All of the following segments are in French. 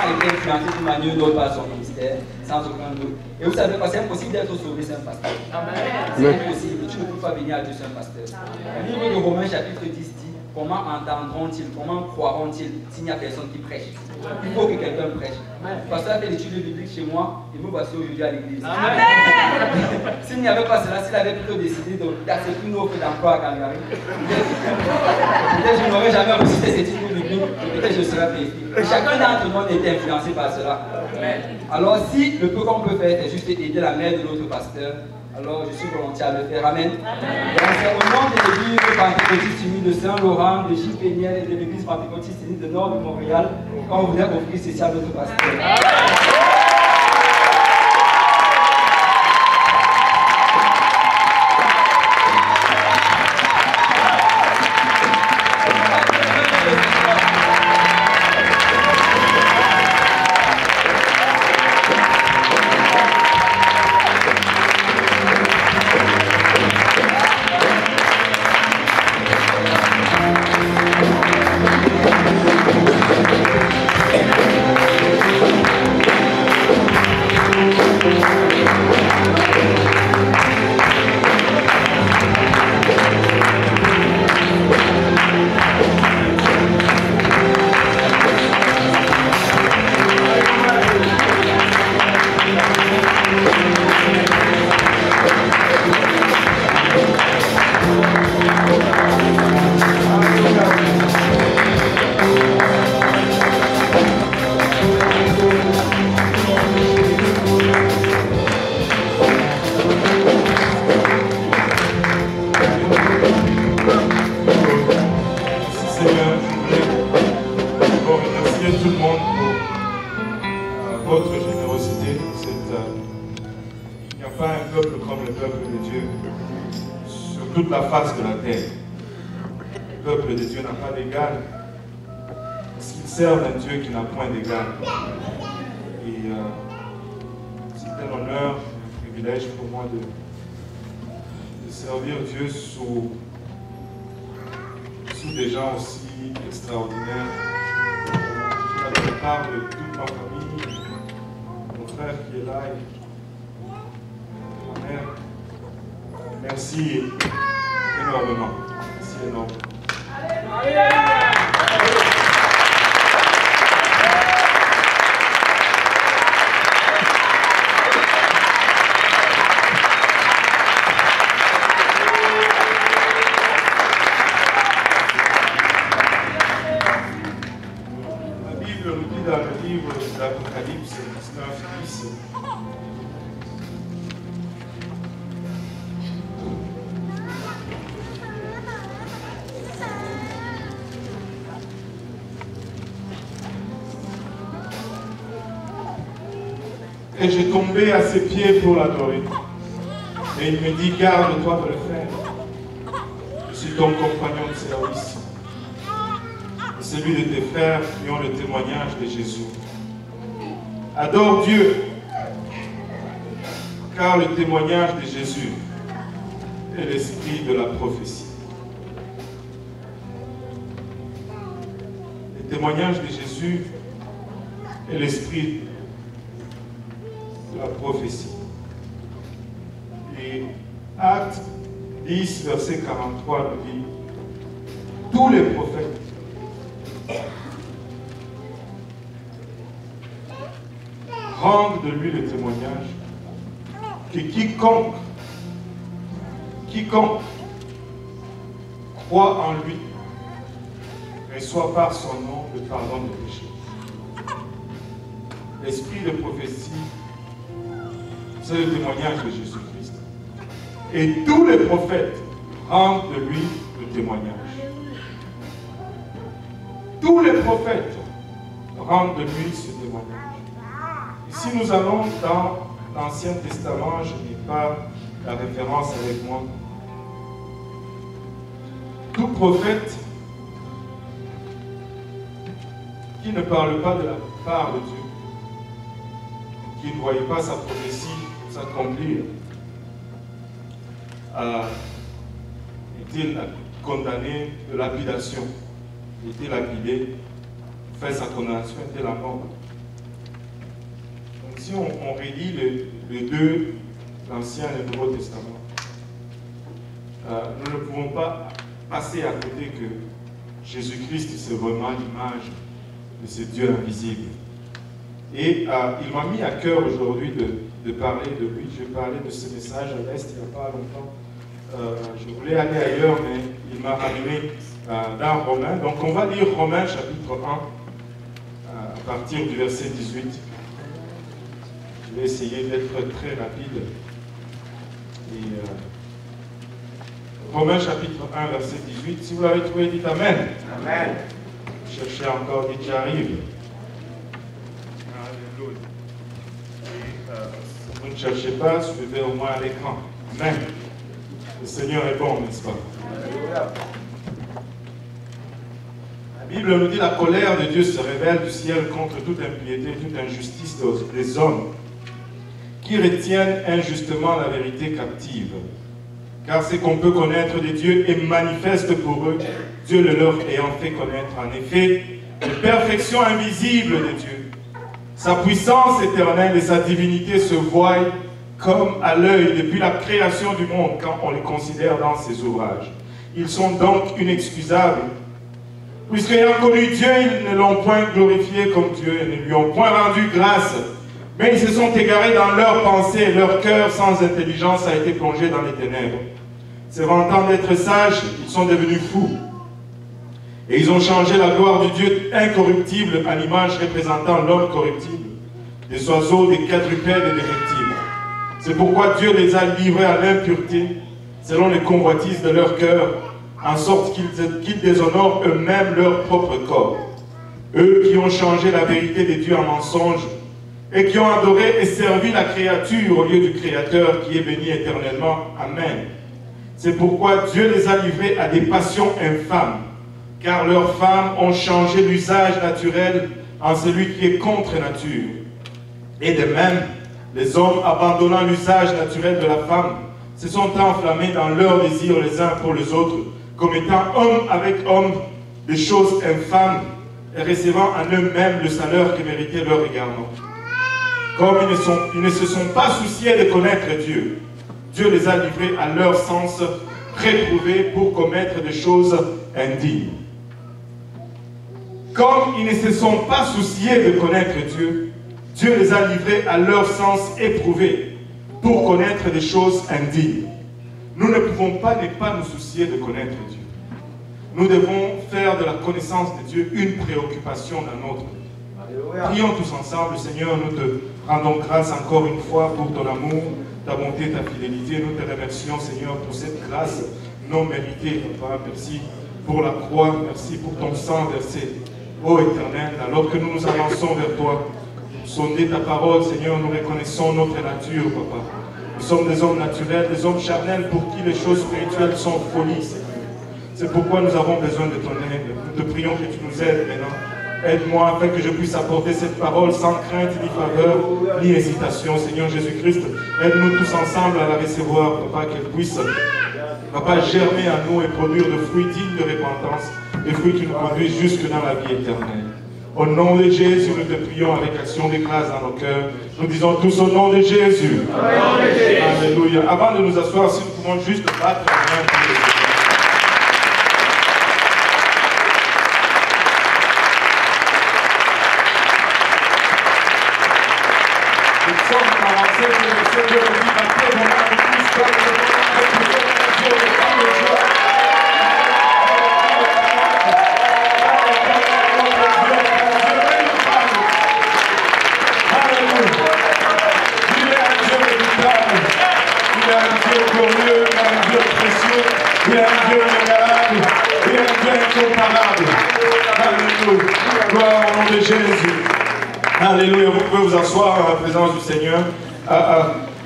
a été influencé d'une manière ou d'autre par son ministère, sans aucun doute. Et vous savez quoi, c'est impossible d'être sauvé sans un pasteur. C'est impossible, tu ne peux pas venir à Dieu sans un pasteur. Le livre de Romains chapitre 10 dit, comment entendront-ils, comment croiront-ils s'il n'y a personne qui prêche? Il faut que quelqu'un prêche. Le pasteur a fait l'étude biblique chez moi, et me voici aujourd'hui à l'église. S'il n'y avait pas cela, s'il avait plutôt décidé d'accepter une offre d'emploi à Calgary, peut-être je n'aurais jamais reçu ces études bibliques, peut-être je serais payé. Chacun d'entre nous était influencé par cela. Alors si le peu qu'on peut faire, c'est juste aider la mère de notre pasteur, alors je suis volontiers à le faire. Amen. Donc c'est au nom de l'église pentecôtiste unie de Saint-Laurent, de Gilles Péniel et de l'église pentecôtiste unie de Nord de Montréal qu'on voudrait offrir ceci à notre pasteur. Servent un Dieu qui n'a point d'égal. Et c'est un honneur, un privilège pour moi de servir Dieu sous des gens aussi extraordinaires. Je parle de toute ma famille, mon frère qui est là et ma mère. Merci énormément. Merci énormément. Alléluia. Apocalypse 19, 10. Et je tombais à ses pieds pour l'adorer. Et il me dit, garde-toi de le faire. Je suis ton compagnon de service. Et celui de tes frères qui ont le témoignage de Jésus. Adore Dieu, car le témoignage de Jésus est l'esprit de la prophétie. Le témoignage de Jésus est l'esprit de la prophétie. Et Actes 10, verset 43 nous dit, tous les prophètes rendent de lui le témoignage que quiconque croit en lui reçoit par son nom le pardon des péchés. L'esprit de prophétie, c'est le témoignage de Jésus-Christ. Et tous les prophètes rendent de lui le témoignage. Tous les prophètes rendent de lui ce témoignage. Si nous allons dans l'Ancien Testament, je n'ai pas la référence avec moi. Tout prophète qui ne parle pas de la part de Dieu, qui ne voyait pas sa prophétie s'accomplir, a été condamné de lapidation, était lapidé, fait sa condamnation, était la mort. si on relit les deux, l'Ancien et le Nouveau Testament, nous ne pouvons pas passer à côté que Jésus-Christ, c'est vraiment l'image de ce Dieu invisible. Et il m'a mis à cœur aujourd'hui de parler de lui. J'ai parlé de ce message à l'Est il n'y a pas longtemps. Je voulais aller ailleurs, mais il m'a amené dans Romains. Donc on va lire Romains chapitre 1, à partir du verset 18. Je vais essayer d'être très rapide. Et, Romains chapitre 1, verset 18. Si vous l'avez trouvé, dites Amen. Amen. Cherchez encore, dites j'arrive. Alléluia. Si vous ne cherchez pas, suivez au moins à l'écran. Amen. Le Seigneur est bon, n'est-ce pas? Alléluia. La Bible nous dit la colère de Dieu se révèle du ciel contre toute impiété, toute injustice des hommes qui retiennent injustement la vérité captive. Car ce qu'on peut connaître de Dieu est manifeste pour eux, Dieu le leur ayant fait connaître. En effet, les perfections invisibles de Dieu, sa puissance éternelle et sa divinité se voient comme à l'œil depuis la création du monde quand on les considère dans ses ouvrages. Ils sont donc inexcusables, puisqu'ayant connu Dieu, ils ne l'ont point glorifié comme Dieu et ne lui ont point rendu grâce, mais ils se sont égarés dans leurs pensées et leur cœur sans intelligence a été plongé dans les ténèbres. Se vantant d'être sages, ils sont devenus fous. Et ils ont changé la gloire du Dieu incorruptible à l'image représentant l'homme corruptible, des oiseaux, des quadrupèdes et des reptiles. C'est pourquoi Dieu les a livrés à l'impureté, selon les convoitises de leur cœur, en sorte qu'ils déshonorent eux-mêmes leur propre corps. Eux qui ont changé la vérité de Dieu en mensonge, et qui ont adoré et servi la créature au lieu du Créateur qui est béni éternellement. Amen. C'est pourquoi Dieu les a livrés à des passions infâmes, car leurs femmes ont changé l'usage naturel en celui qui est contre nature. Et de même, les hommes, abandonnant l'usage naturel de la femme, se sont enflammés dans leurs désirs les uns pour les autres, commettant homme avec homme des choses infâmes et recevant en eux-mêmes le salaire qui méritait leur égarement. Comme ils ne se sont pas souciés de connaître Dieu, Dieu les a livrés à leur sens réprouvés pour commettre des choses indignes. Comme ils ne se sont pas souciés de connaître Dieu, Dieu les a livrés à leur sens éprouvé pour connaître des choses indignes. Nous ne pouvons pas ne pas nous soucier de connaître Dieu. Nous devons faire de la connaissance de Dieu une préoccupation dans notre vie. Prions tous ensemble. Seigneur, nous te rendons grâce encore une fois pour ton amour, ta bonté, ta fidélité. Nous te remercions, Seigneur, pour cette grâce non méritée, Papa. Merci pour la croix, merci pour ton sang versé. Ô Éternel, alors que nous nous avançons vers toi, sonder ta parole, Seigneur, nous reconnaissons notre nature, Papa. Nous sommes des hommes naturels, des hommes charnels pour qui les choses spirituelles sont folie, Seigneur. C'est pourquoi nous avons besoin de ton aide. Nous te prions que tu nous aides maintenant. Aide-moi afin que je puisse apporter cette parole sans crainte, ni faveur, ni hésitation. Seigneur Jésus-Christ, aide-nous tous ensemble à la recevoir, Papa, qu'elle puisse, Papa, germer à nous et produire de fruits dignes de repentance, des fruits qui nous conduisent jusque dans la vie éternelle. Au nom de Jésus, nous te prions avec action de grâce dans nos cœurs. Nous disons tous au nom de Jésus. Alléluia. Avant de nous asseoir, si nous pouvons juste battre la main pour les autres. Alléluia, vous pouvez vous asseoir en la présence du Seigneur.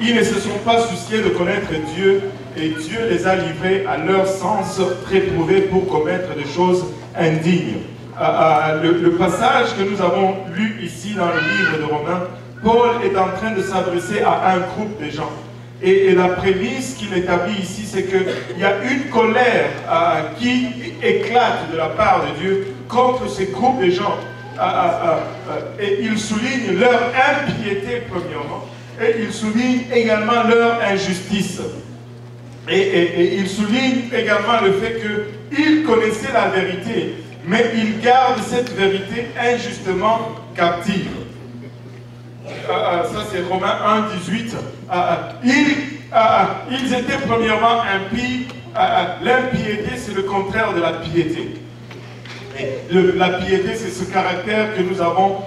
Ils ne se sont pas souciés de connaître Dieu et Dieu les a livrés à leur sens réprouvé pour commettre des choses indignes. Le passage que nous avons lu ici dans le livre de Romains, Paul est en train de s'adresser à un groupe de gens. Et la prémisse qu'il établit ici, c'est qu'il y a une colère qui éclate de la part de Dieu contre ces groupes de gens et il souligne leur impiété premièrement, et il souligne également leur injustice. Et il souligne également le fait qu'ils connaissaient la vérité, mais ils gardent cette vérité injustement captive. Ça c'est Romains 1, 18. Ils étaient premièrement impies. L'impiété c'est le contraire de la piété. La piété c'est ce caractère que nous avons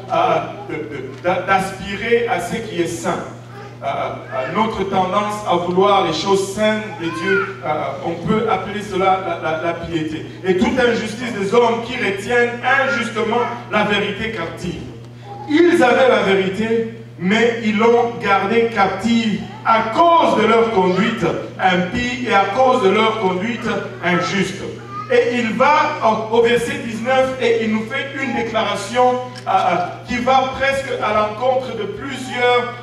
d'aspirer à ce qui est saint. Notre tendance à vouloir les choses saintes de Dieu, on peut appeler cela la piété. Et toute injustice des hommes qui retiennent injustement la vérité captive. Ils avaient la vérité, mais ils l'ont gardée captive à cause de leur conduite impie et à cause de leur conduite injuste. Et il va au verset 19 et il nous fait une déclaration qui va presque à l'encontre de plusieurs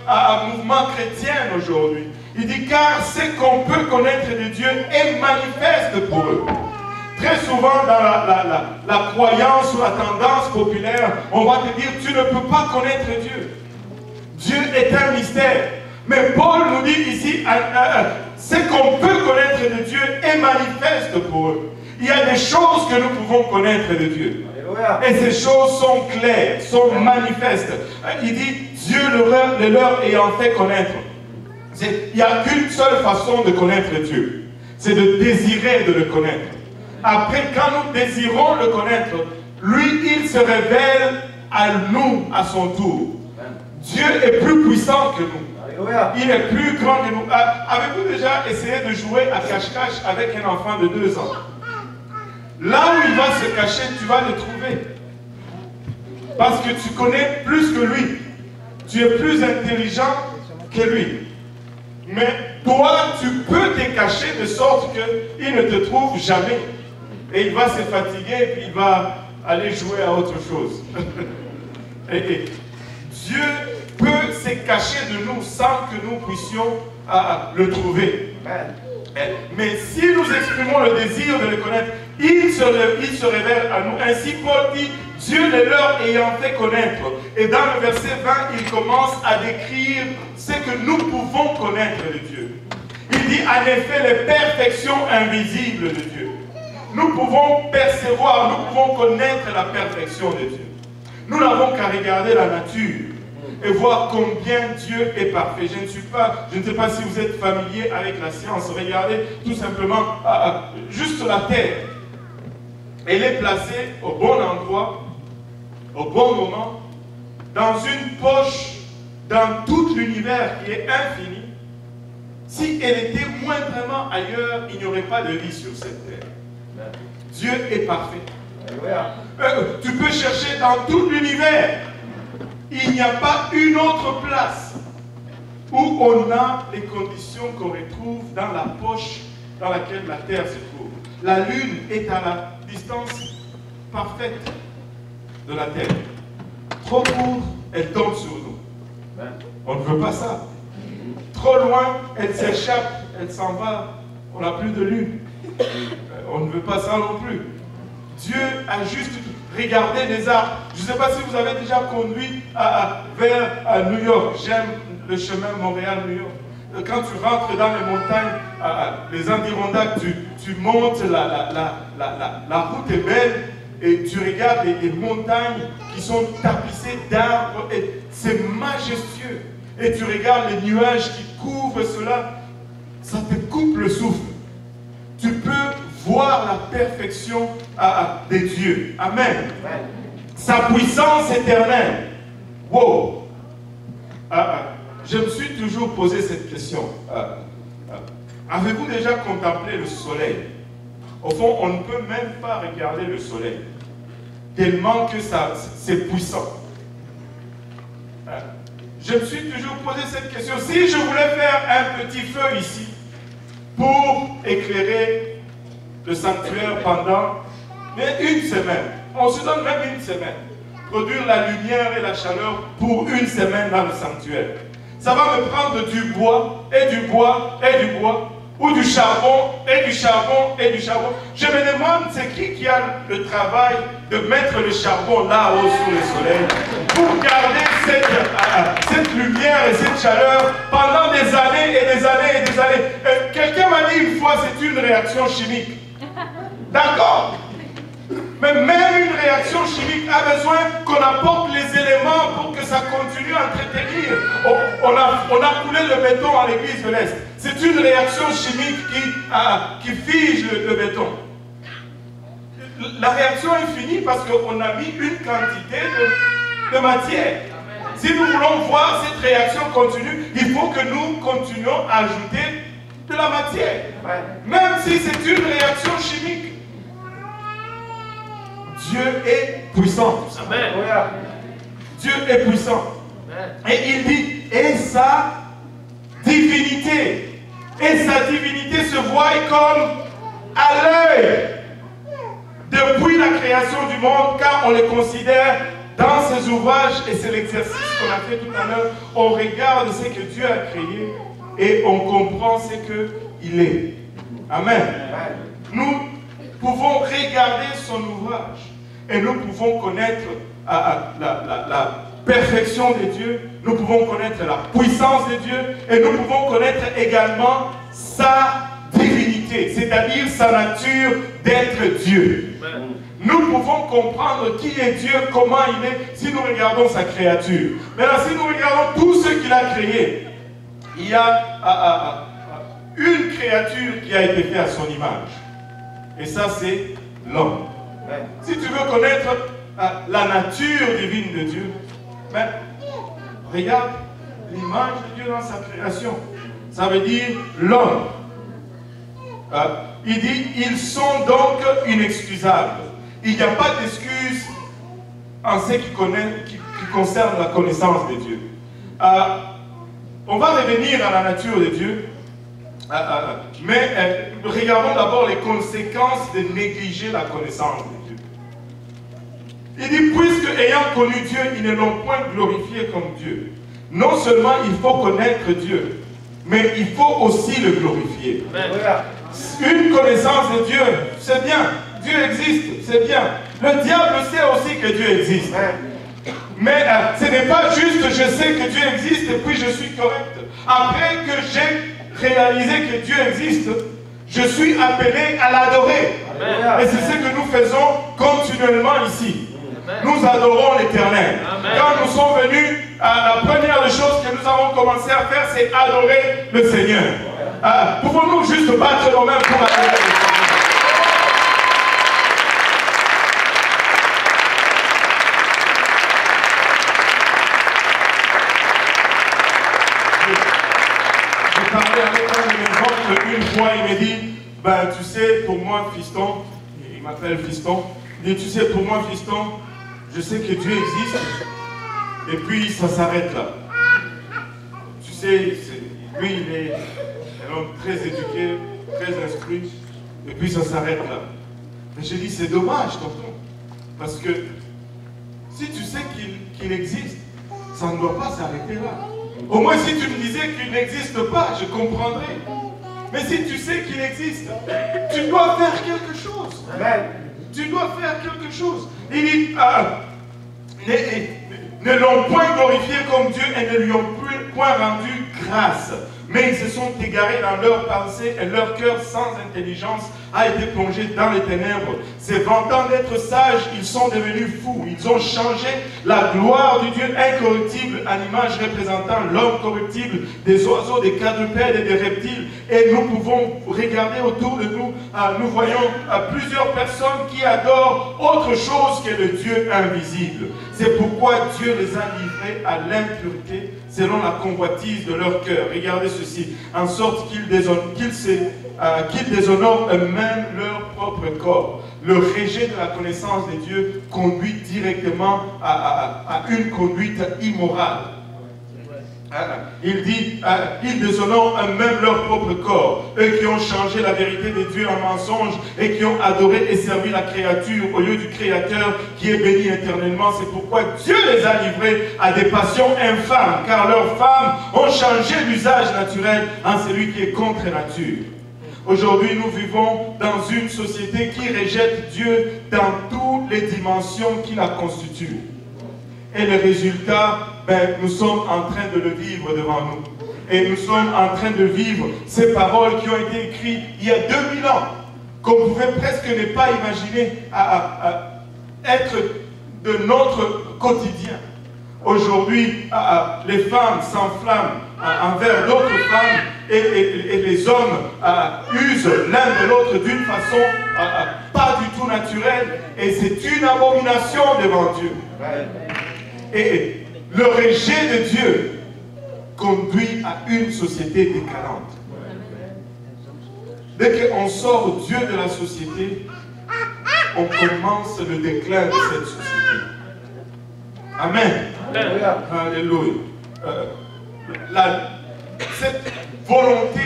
mouvements chrétiens aujourd'hui. Il dit car ce qu'on peut connaître de Dieu est manifeste pour eux. Très souvent dans la croyance ou la tendance populaire, on va te dire tu ne peux pas connaître Dieu. Dieu est un mystère. Mais Paul nous dit ici ce qu'on peut connaître de Dieu est manifeste pour eux. Il y a des choses que nous pouvons connaître de Dieu. Alléluia. Et ces choses sont claires, sont manifestes. Il dit, Dieu le leur ayant fait connaître. Il n'y a qu'une seule façon de connaître Dieu. C'est de désirer de le connaître. Après, quand nous désirons le connaître, lui, il se révèle à nous à son tour. Dieu est plus puissant que nous. Alléluia. Il est plus grand que nous. Avez-vous déjà essayé de jouer à cache-cache avec un enfant de 2 ans? Là où il va se cacher, tu vas le trouver. Parce que tu connais plus que lui. Tu es plus intelligent que lui. Mais toi, tu peux te cacher de sorte qu'il ne te trouve jamais. Et il va se fatiguer et puis il va aller jouer à autre chose. et Dieu peut se cacher de nous sans que nous puissions le trouver. Mais si nous exprimons le désir de le connaître, il se révèle à nous. Ainsi, Paul dit, Dieu les leur ayant fait connaître. Et dans le verset 20, il commence à décrire ce que nous pouvons connaître de Dieu. Il dit, en effet, les perfections invisibles de Dieu. Nous pouvons percevoir, nous pouvons connaître la perfection de Dieu. Nous n'avons qu'à regarder la nature et voir combien Dieu est parfait. Je ne sais pas si vous êtes familier avec la science. Regardez tout simplement juste la Terre. Elle est placée au bon endroit, au bon moment, dans une poche, dans tout l'univers qui est infini. Si elle était moindrement ailleurs, il n'y aurait pas de vie sur cette terre. Dieu est parfait. Tu peux chercher dans tout l'univers. Il n'y a pas une autre place où on a les conditions qu'on retrouve dans la poche dans laquelle la terre se trouve. La lune est à la distance parfaite de la terre. Trop court, elle tombe sur nous. On ne veut pas ça. Trop loin, elle s'échappe, elle s'en va. On n'a plus de lune. On ne veut pas ça non plus. Dieu a juste regardé les arbres. Je ne sais pas si vous avez déjà conduit vers New York. J'aime le chemin Montréal-New York. Quand tu rentres dans les montagnes, les Adirondacks, tu montes, la route est belle et tu regardes les montagnes qui sont tapissées d'arbres et c'est majestueux. Et tu regardes les nuages qui couvrent cela, ça te coupe le souffle. Tu peux voir la perfection de Dieu. Amen. Sa puissance éternelle. Wow. Je me suis toujours posé cette question. Avez-vous déjà contemplé le soleil? Au fond, on ne peut même pas regarder le soleil. Tellement que c'est puissant. Je me suis toujours posé cette question. Si je voulais faire un petit feu ici, pour éclairer le sanctuaire pendant une semaine, on se donne même une semaine, produire la lumière et la chaleur pour une semaine dans le sanctuaire. Ça va me prendre du bois, et du bois, et du bois, ou du charbon, et du charbon, et du charbon. Je me demande, c'est qui a le travail de mettre le charbon là-haut sous le soleil pour garder cette lumière et cette chaleur pendant des années et des années et des années. Quelqu'un m'a dit une fois, c'est une réaction chimique. D'accord? Mais même une réaction chimique a besoin qu'on apporte les éléments pour que ça continue à entretenir. On a coulé le béton à l'église de l'Est. C'est une réaction chimique qui fige le béton. La réaction est finie parce qu'on a mis une quantité de matière. Si nous voulons voir cette réaction continue, il faut que nous continuions à ajouter de la matière. Même si c'est une réaction chimique. Dieu est puissant. Amen. Dieu est puissant. Amen. Et il dit, et sa divinité se voit comme à l'œil depuis la création du monde, car on les considère dans ses ouvrages, et c'est l'exercice qu'on a fait tout à l'heure. On regarde ce que Dieu a créé et on comprend ce qu'il est. Amen. Nous pouvons regarder son ouvrage et nous pouvons connaître la perfection de Dieu, nous pouvons connaître la puissance de Dieu et nous pouvons connaître également sa divinité, c'est-à-dire sa nature d'être Dieu. Amen. Nous pouvons comprendre qui est Dieu, comment il est, si nous regardons sa créature. Maintenant, si nous regardons tout ce qu'il a créé, il y a une créature qui a été faite à son image. Et ça, c'est l'homme. Si tu veux connaître la nature divine de Dieu, regarde l'image de Dieu dans sa création. Ça veut dire l'homme. Il dit, ils sont donc inexcusables. Il n'y a pas d'excuse en ce qui concerne la connaissance de Dieu. On va revenir à la nature de Dieu. Mais regardons d'abord les conséquences de négliger la connaissance de Dieu. Il dit, puisque ayant connu Dieu, ils ne l'ont point glorifié comme Dieu. Non seulement il faut connaître Dieu, mais il faut aussi le glorifier. Amen. Une connaissance de Dieu, c'est bien. Dieu existe, c'est bien. Le diable sait aussi que Dieu existe. Mais ce n'est pas juste je sais que Dieu existe et puis je suis correct. Après que j'ai réalisé que Dieu existe, je suis appelé à l'adorer. Et c'est ce que nous faisons continuellement ici. Nous adorons l'Éternel. Quand nous sommes venus, la première des choses que nous avons commencé à faire, c'est adorer le Seigneur. Pouvons-nous juste battre nos mains pour adorer le Seigneur? J'ai parlé avec un de mes oncles une fois, il m'a dit, ben tu sais, pour moi, fiston, il m'appelle fiston, il dit, tu sais, pour moi, fiston, je sais que Dieu existe, et puis ça s'arrête là. Tu sais, lui, il est un homme très éduqué, très instruit, et puis ça s'arrête là. Mais j'ai dit, c'est dommage, tonton, parce que si tu sais qu'il existe, ça ne doit pas s'arrêter là. Au moins, si tu me disais qu'il n'existe pas, je comprendrais. Mais si tu sais qu'il existe, tu dois faire quelque chose. Tu dois faire quelque chose. Il dit, ne l'ont point glorifié comme Dieu et ne lui ont point rendu grâce. Mais ils se sont égarés dans leurs pensées et leur cœur sans intelligence a été plongé dans les ténèbres. Se vantant d'être sages, ils sont devenus fous. Ils ont changé la gloire du Dieu incorruptible en image représentant l'homme corruptible, des oiseaux, des quadrupèdes et des reptiles. Et nous pouvons regarder autour de nous, nous voyons plusieurs personnes qui adorent autre chose que le Dieu invisible. C'est pourquoi Dieu les a livrés à l'impureté selon la convoitise de leur cœur. Regardez ceci, en sorte qu'ils déshonorent eux-mêmes leur propre corps. Le rejet de la connaissance de Dieu conduit directement à une conduite immorale. Il dit, ils déshonorent eux-mêmes leur propre corps, eux qui ont changé la vérité de Dieu en mensonge et qui ont adoré et servi la créature au lieu du Créateur qui est béni éternellement. C'est pourquoi Dieu les a livrés à des passions infâmes, car leurs femmes ont changé l'usage naturel en celui qui est contre nature. Aujourd'hui, nous vivons dans une société qui rejette Dieu dans toutes les dimensions qui la constituent. Et le résultat, nous sommes en train de le vivre devant nous. Et nous sommes en train de vivre ces paroles qui ont été écrites il y a 2000 ans, qu'on pouvait presque ne pas imaginer être de notre quotidien. Aujourd'hui, les femmes s'enflamment envers d'autres femmes et les hommes usent l'un de l'autre d'une façon pas du tout naturelle. Et c'est une abomination devant Dieu. Et le rejet de Dieu conduit à une société décadente. Dès qu'on sort Dieu de la société, on commence le déclin de cette société. Amen. Alléluia. Cette volonté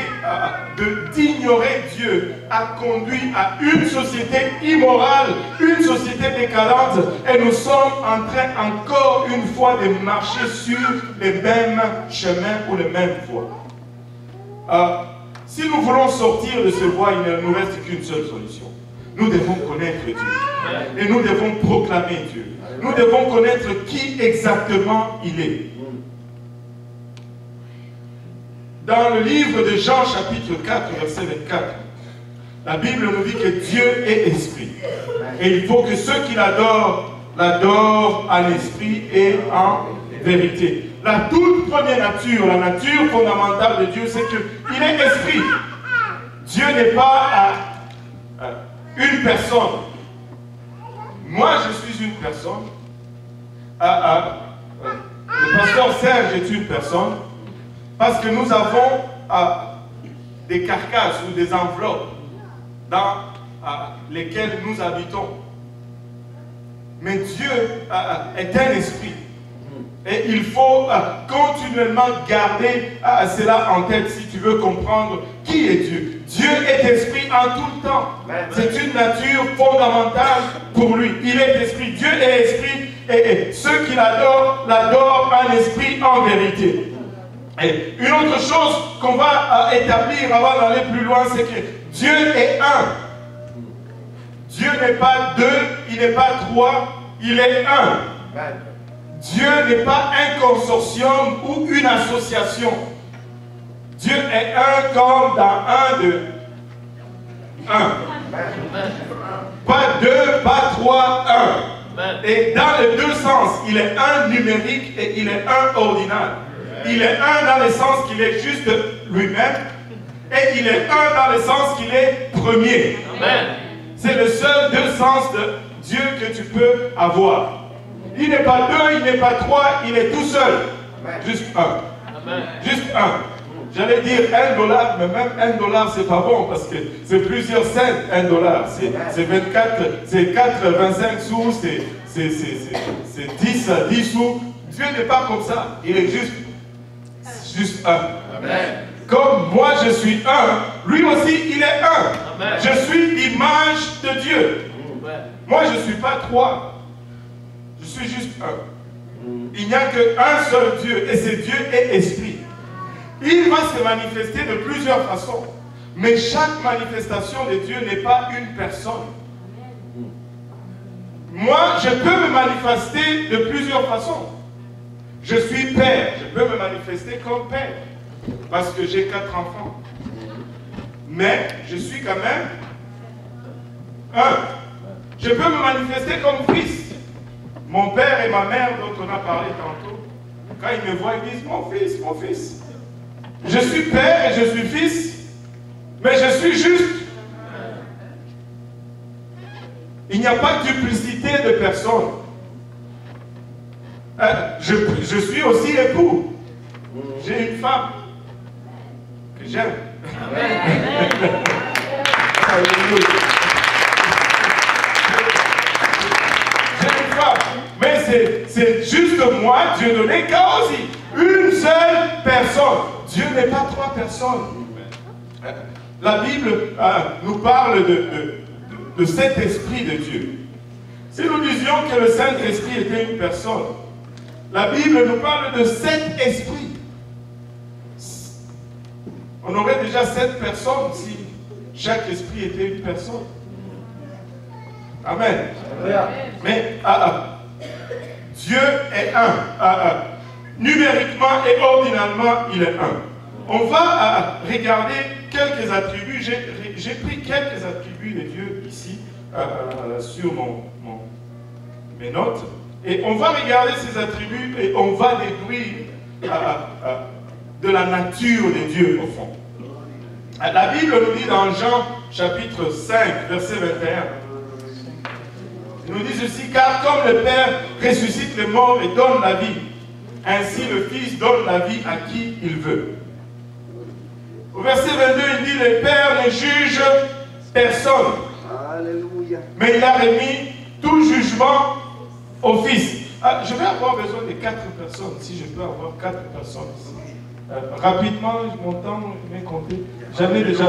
d'ignorer Dieu a conduit à une société immorale, une société décadente, et nous sommes en train encore une fois de marcher sur les mêmes chemins ou les mêmes voies. Si nous voulons sortir de ce voie, il ne nous reste qu'une seule solution. Nous devons connaître Dieu. Et nous devons proclamer Dieu. Nous devons connaître qui exactement il est. Dans le livre de Jean, chapitre 4, verset 24, la Bible nous dit que Dieu est esprit. Et il faut que ceux qui l'adorent, l'adorent en esprit et en vérité. La toute première nature, la nature fondamentale de Dieu, c'est qu'il est esprit. Dieu n'est pas une personne. Moi, je suis une personne. Le pasteur Serge est une personne. Parce que nous avons des carcasses ou des enveloppes dans lesquelles nous habitons. Mais Dieu est un esprit. Et il faut continuellement garder cela en tête si tu veux comprendre qui est Dieu. Dieu est esprit en tout le temps. C'est une nature fondamentale pour lui. Il est esprit. Dieu est esprit. Et ceux qui l'adorent, l'adorent en esprit, en vérité. Et une autre chose qu'on va établir avant d'aller plus loin, c'est que Dieu est un. Dieu n'est pas deux, il n'est pas trois, il est un. Dieu n'est pas un consortium ou une association. Dieu est un comme dans un de un. Pas deux, pas trois, un. Et dans les deux sens, il est un numérique et il est un ordinal. Il est un dans le sens qu'il est juste lui-même et il est un dans le sens qu'il est premier. C'est le seul deux sens de Dieu que tu peux avoir. Il n'est pas deux, il n'est pas trois, il est tout seul. Juste un. Juste un. J'allais dire $1, mais même $1 c'est pas bon parce que c'est plusieurs cents, $1. C'est 24, c'est 4,25 sous, c'est 10 sous. Dieu n'est pas comme ça. Il est juste un. Comme moi je suis un, lui aussi il est un. Je suis l'image de Dieu. Moi je ne suis pas trois. Je suis juste un. Il n'y a qu'un seul Dieu et ce Dieu est esprit. Il va se manifester de plusieurs façons. Mais chaque manifestation de Dieu n'est pas une personne. Moi, je peux me manifester de plusieurs façons. Je suis père, je peux me manifester comme père. Parce que j'ai 4 enfants. Mais je suis quand même un. Je peux me manifester comme fils. Mon père et ma mère, dont on a parlé tantôt, quand ils me voient, ils disent, mon fils, mon fils. Je suis père et je suis fils, mais je suis juste. Il n'y a pas de duplicité de personnes. Je suis aussi époux. J'ai une femme que j'aime. J'ai une femme. Mais c'est juste moi, Dieu donné, car aussi une seule personne. Dieu n'est pas 3 personnes. La Bible nous parle de cet esprit de Dieu. Si nous disions que le Saint-Esprit était une personne, la Bible nous parle de 7 esprits. On aurait déjà 7 personnes si chaque esprit était une personne. Amen. Mais Dieu est un. Numériquement et ordinalement, il est un. On va regarder quelques attributs. J'ai pris quelques attributs de Dieu ici sur mes notes. Et on va regarder ces attributs et on va déduire de la nature de Dieu au fond. La Bible nous dit dans Jean chapitre 5, verset 21. Il nous dit ceci, car comme le Père ressuscite les morts et donne la vie, ainsi le Fils donne la vie à qui il veut. Au verset 22, il dit, le Père ne juge personne. Alléluia. Mais il a remis tout jugement au Fils. Je vais avoir besoin de 4 personnes, si je peux avoir 4 personnes ici. Rapidement, mon temps est compté. J'en ai déjà.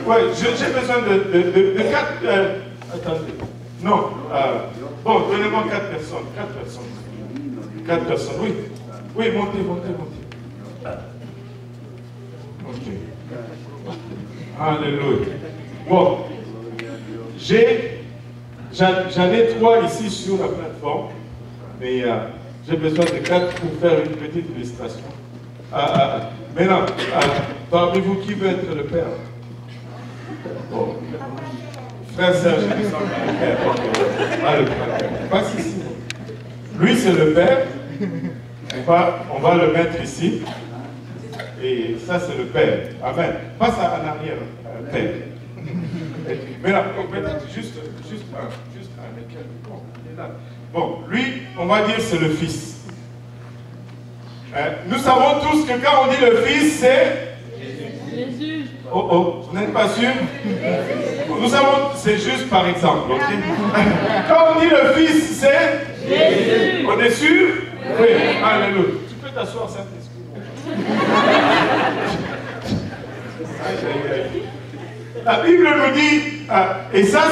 Ouais, j'ai besoin de 4. Attendez. Non. Bon, donnez-moi 4 personnes. 4 personnes. 4 personnes, oui. Oui, montez. Ok. Alléluia. Bon. J'en ai 3 ici sur la plateforme. Mais j'ai besoin de 4 pour faire une petite illustration. Maintenant, parmi-vous, qui veut être le Père? Bon. Frère Serge, le Père. Le Père. Passe ici. Lui, c'est le Père. On va le mettre ici. Et ça, c'est le Père. Amen. Passe en arrière, Père. Maintenant, peut-être juste un lequel. Bon, il est là. Bon, lui, on va dire c'est le Fils. Nous savons tous que quand on dit le Fils, c'est Jésus. Oh, vous n'êtes pas sûr? Nous savons, c'est juste par exemple, ok? Quand on dit le Fils, c'est Jésus. On est sûr? Oui. Alléluia. Tu peux t'asseoir, Saint-Esprit. La Bible nous dit, et ça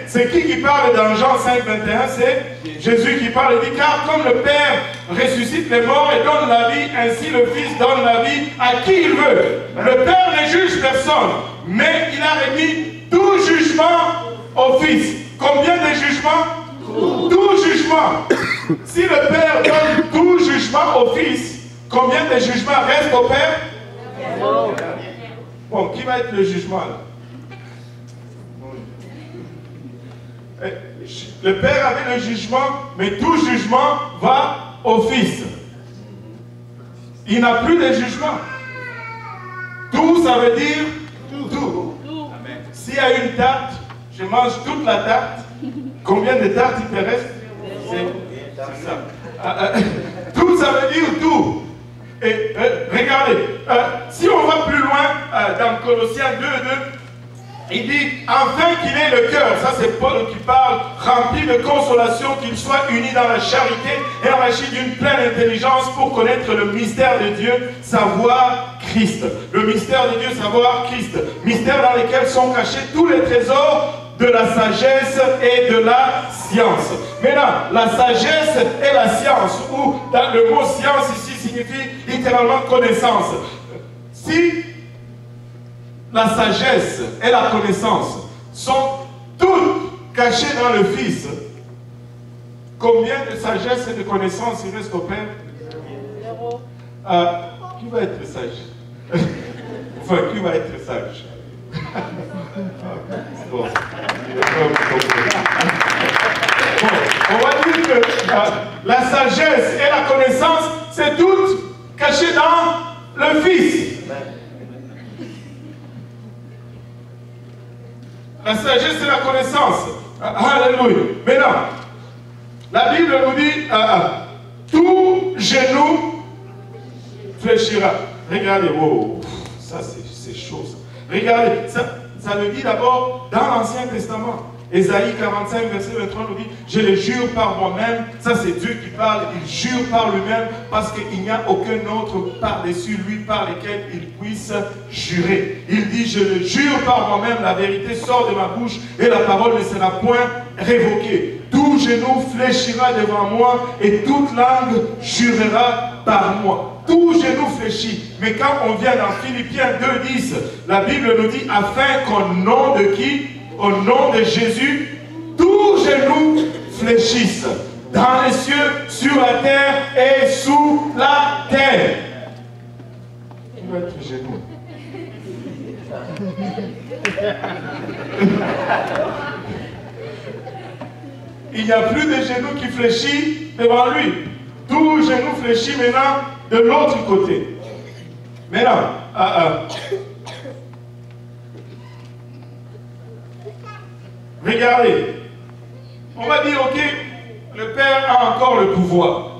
c'est qui parle dans Jean 5, 21, c'est Jésus qui parle, il dit, car comme le Père ressuscite les morts et donne la vie, ainsi le Fils donne la vie à qui il veut. Le Père ne juge personne, mais il a remis tout jugement au Fils. Combien de jugements? Tout jugement. Si le Père donne tout jugement au Fils, combien de jugements restent au Père? Bon, qui va être le jugement là? Le Père avait le jugement, mais tout jugement va au Fils. Il n'a plus de jugement. Tout, ça veut dire tout. S'il y a une tarte, je mange toute la tarte. Combien de tartes il te reste? C'est ça. Tout, ça veut dire tout. Et regardez, si on va plus loin dans Colossiens 2, il dit, afin qu'il ait le cœur, ça c'est Paul qui parle, rempli de consolation, qu'il soit uni dans la charité et enrichi d'une pleine intelligence pour connaître le mystère de Dieu, savoir Christ. Le mystère de Dieu, savoir Christ. Mystère dans lequel sont cachés tous les trésors de la sagesse et de la science. Maintenant, la sagesse et la science, ou dans le mot science ici signifie littéralement connaissance. Si la sagesse et la connaissance sont toutes cachées dans le Fils, combien de sagesse et de connaissance il reste au Père? Qui va être sage? Enfin, qui va être sage? Bon, on va dire que la sagesse et la connaissance, c'est tout caché dans le Fils. La sagesse et la connaissance. Alléluia. Maintenant, la Bible nous dit tout genou fléchira. Regardez, wow, ça c'est chaud. Ça. Regardez, ça le dit d'abord dans l'Ancien Testament. Ésaïe 45, verset 23 nous dit, je le jure par moi-même. Ça c'est Dieu qui parle, il jure par lui-même parce qu'il n'y a aucun autre par-dessus lui par lequel il puisse jurer. Il dit, je le jure par moi-même, la vérité sort de ma bouche et la parole ne sera point révoquée. Tout genou fléchira devant moi et toute langue jurera par moi. tout genou fléchit. Mais quand on vient dans Philippiens 2,10, la Bible nous dit, afin qu'au nom de qui? Au nom de Jésus, tout genou fléchisse. Dans les cieux, sur la terre et sous la terre. Votre genou. Il n'y a plus de genou qui fléchit devant lui. Tout genou fléchit maintenant de l'autre côté. Maintenant, regardez. On va dire, ok, le Père a encore le pouvoir.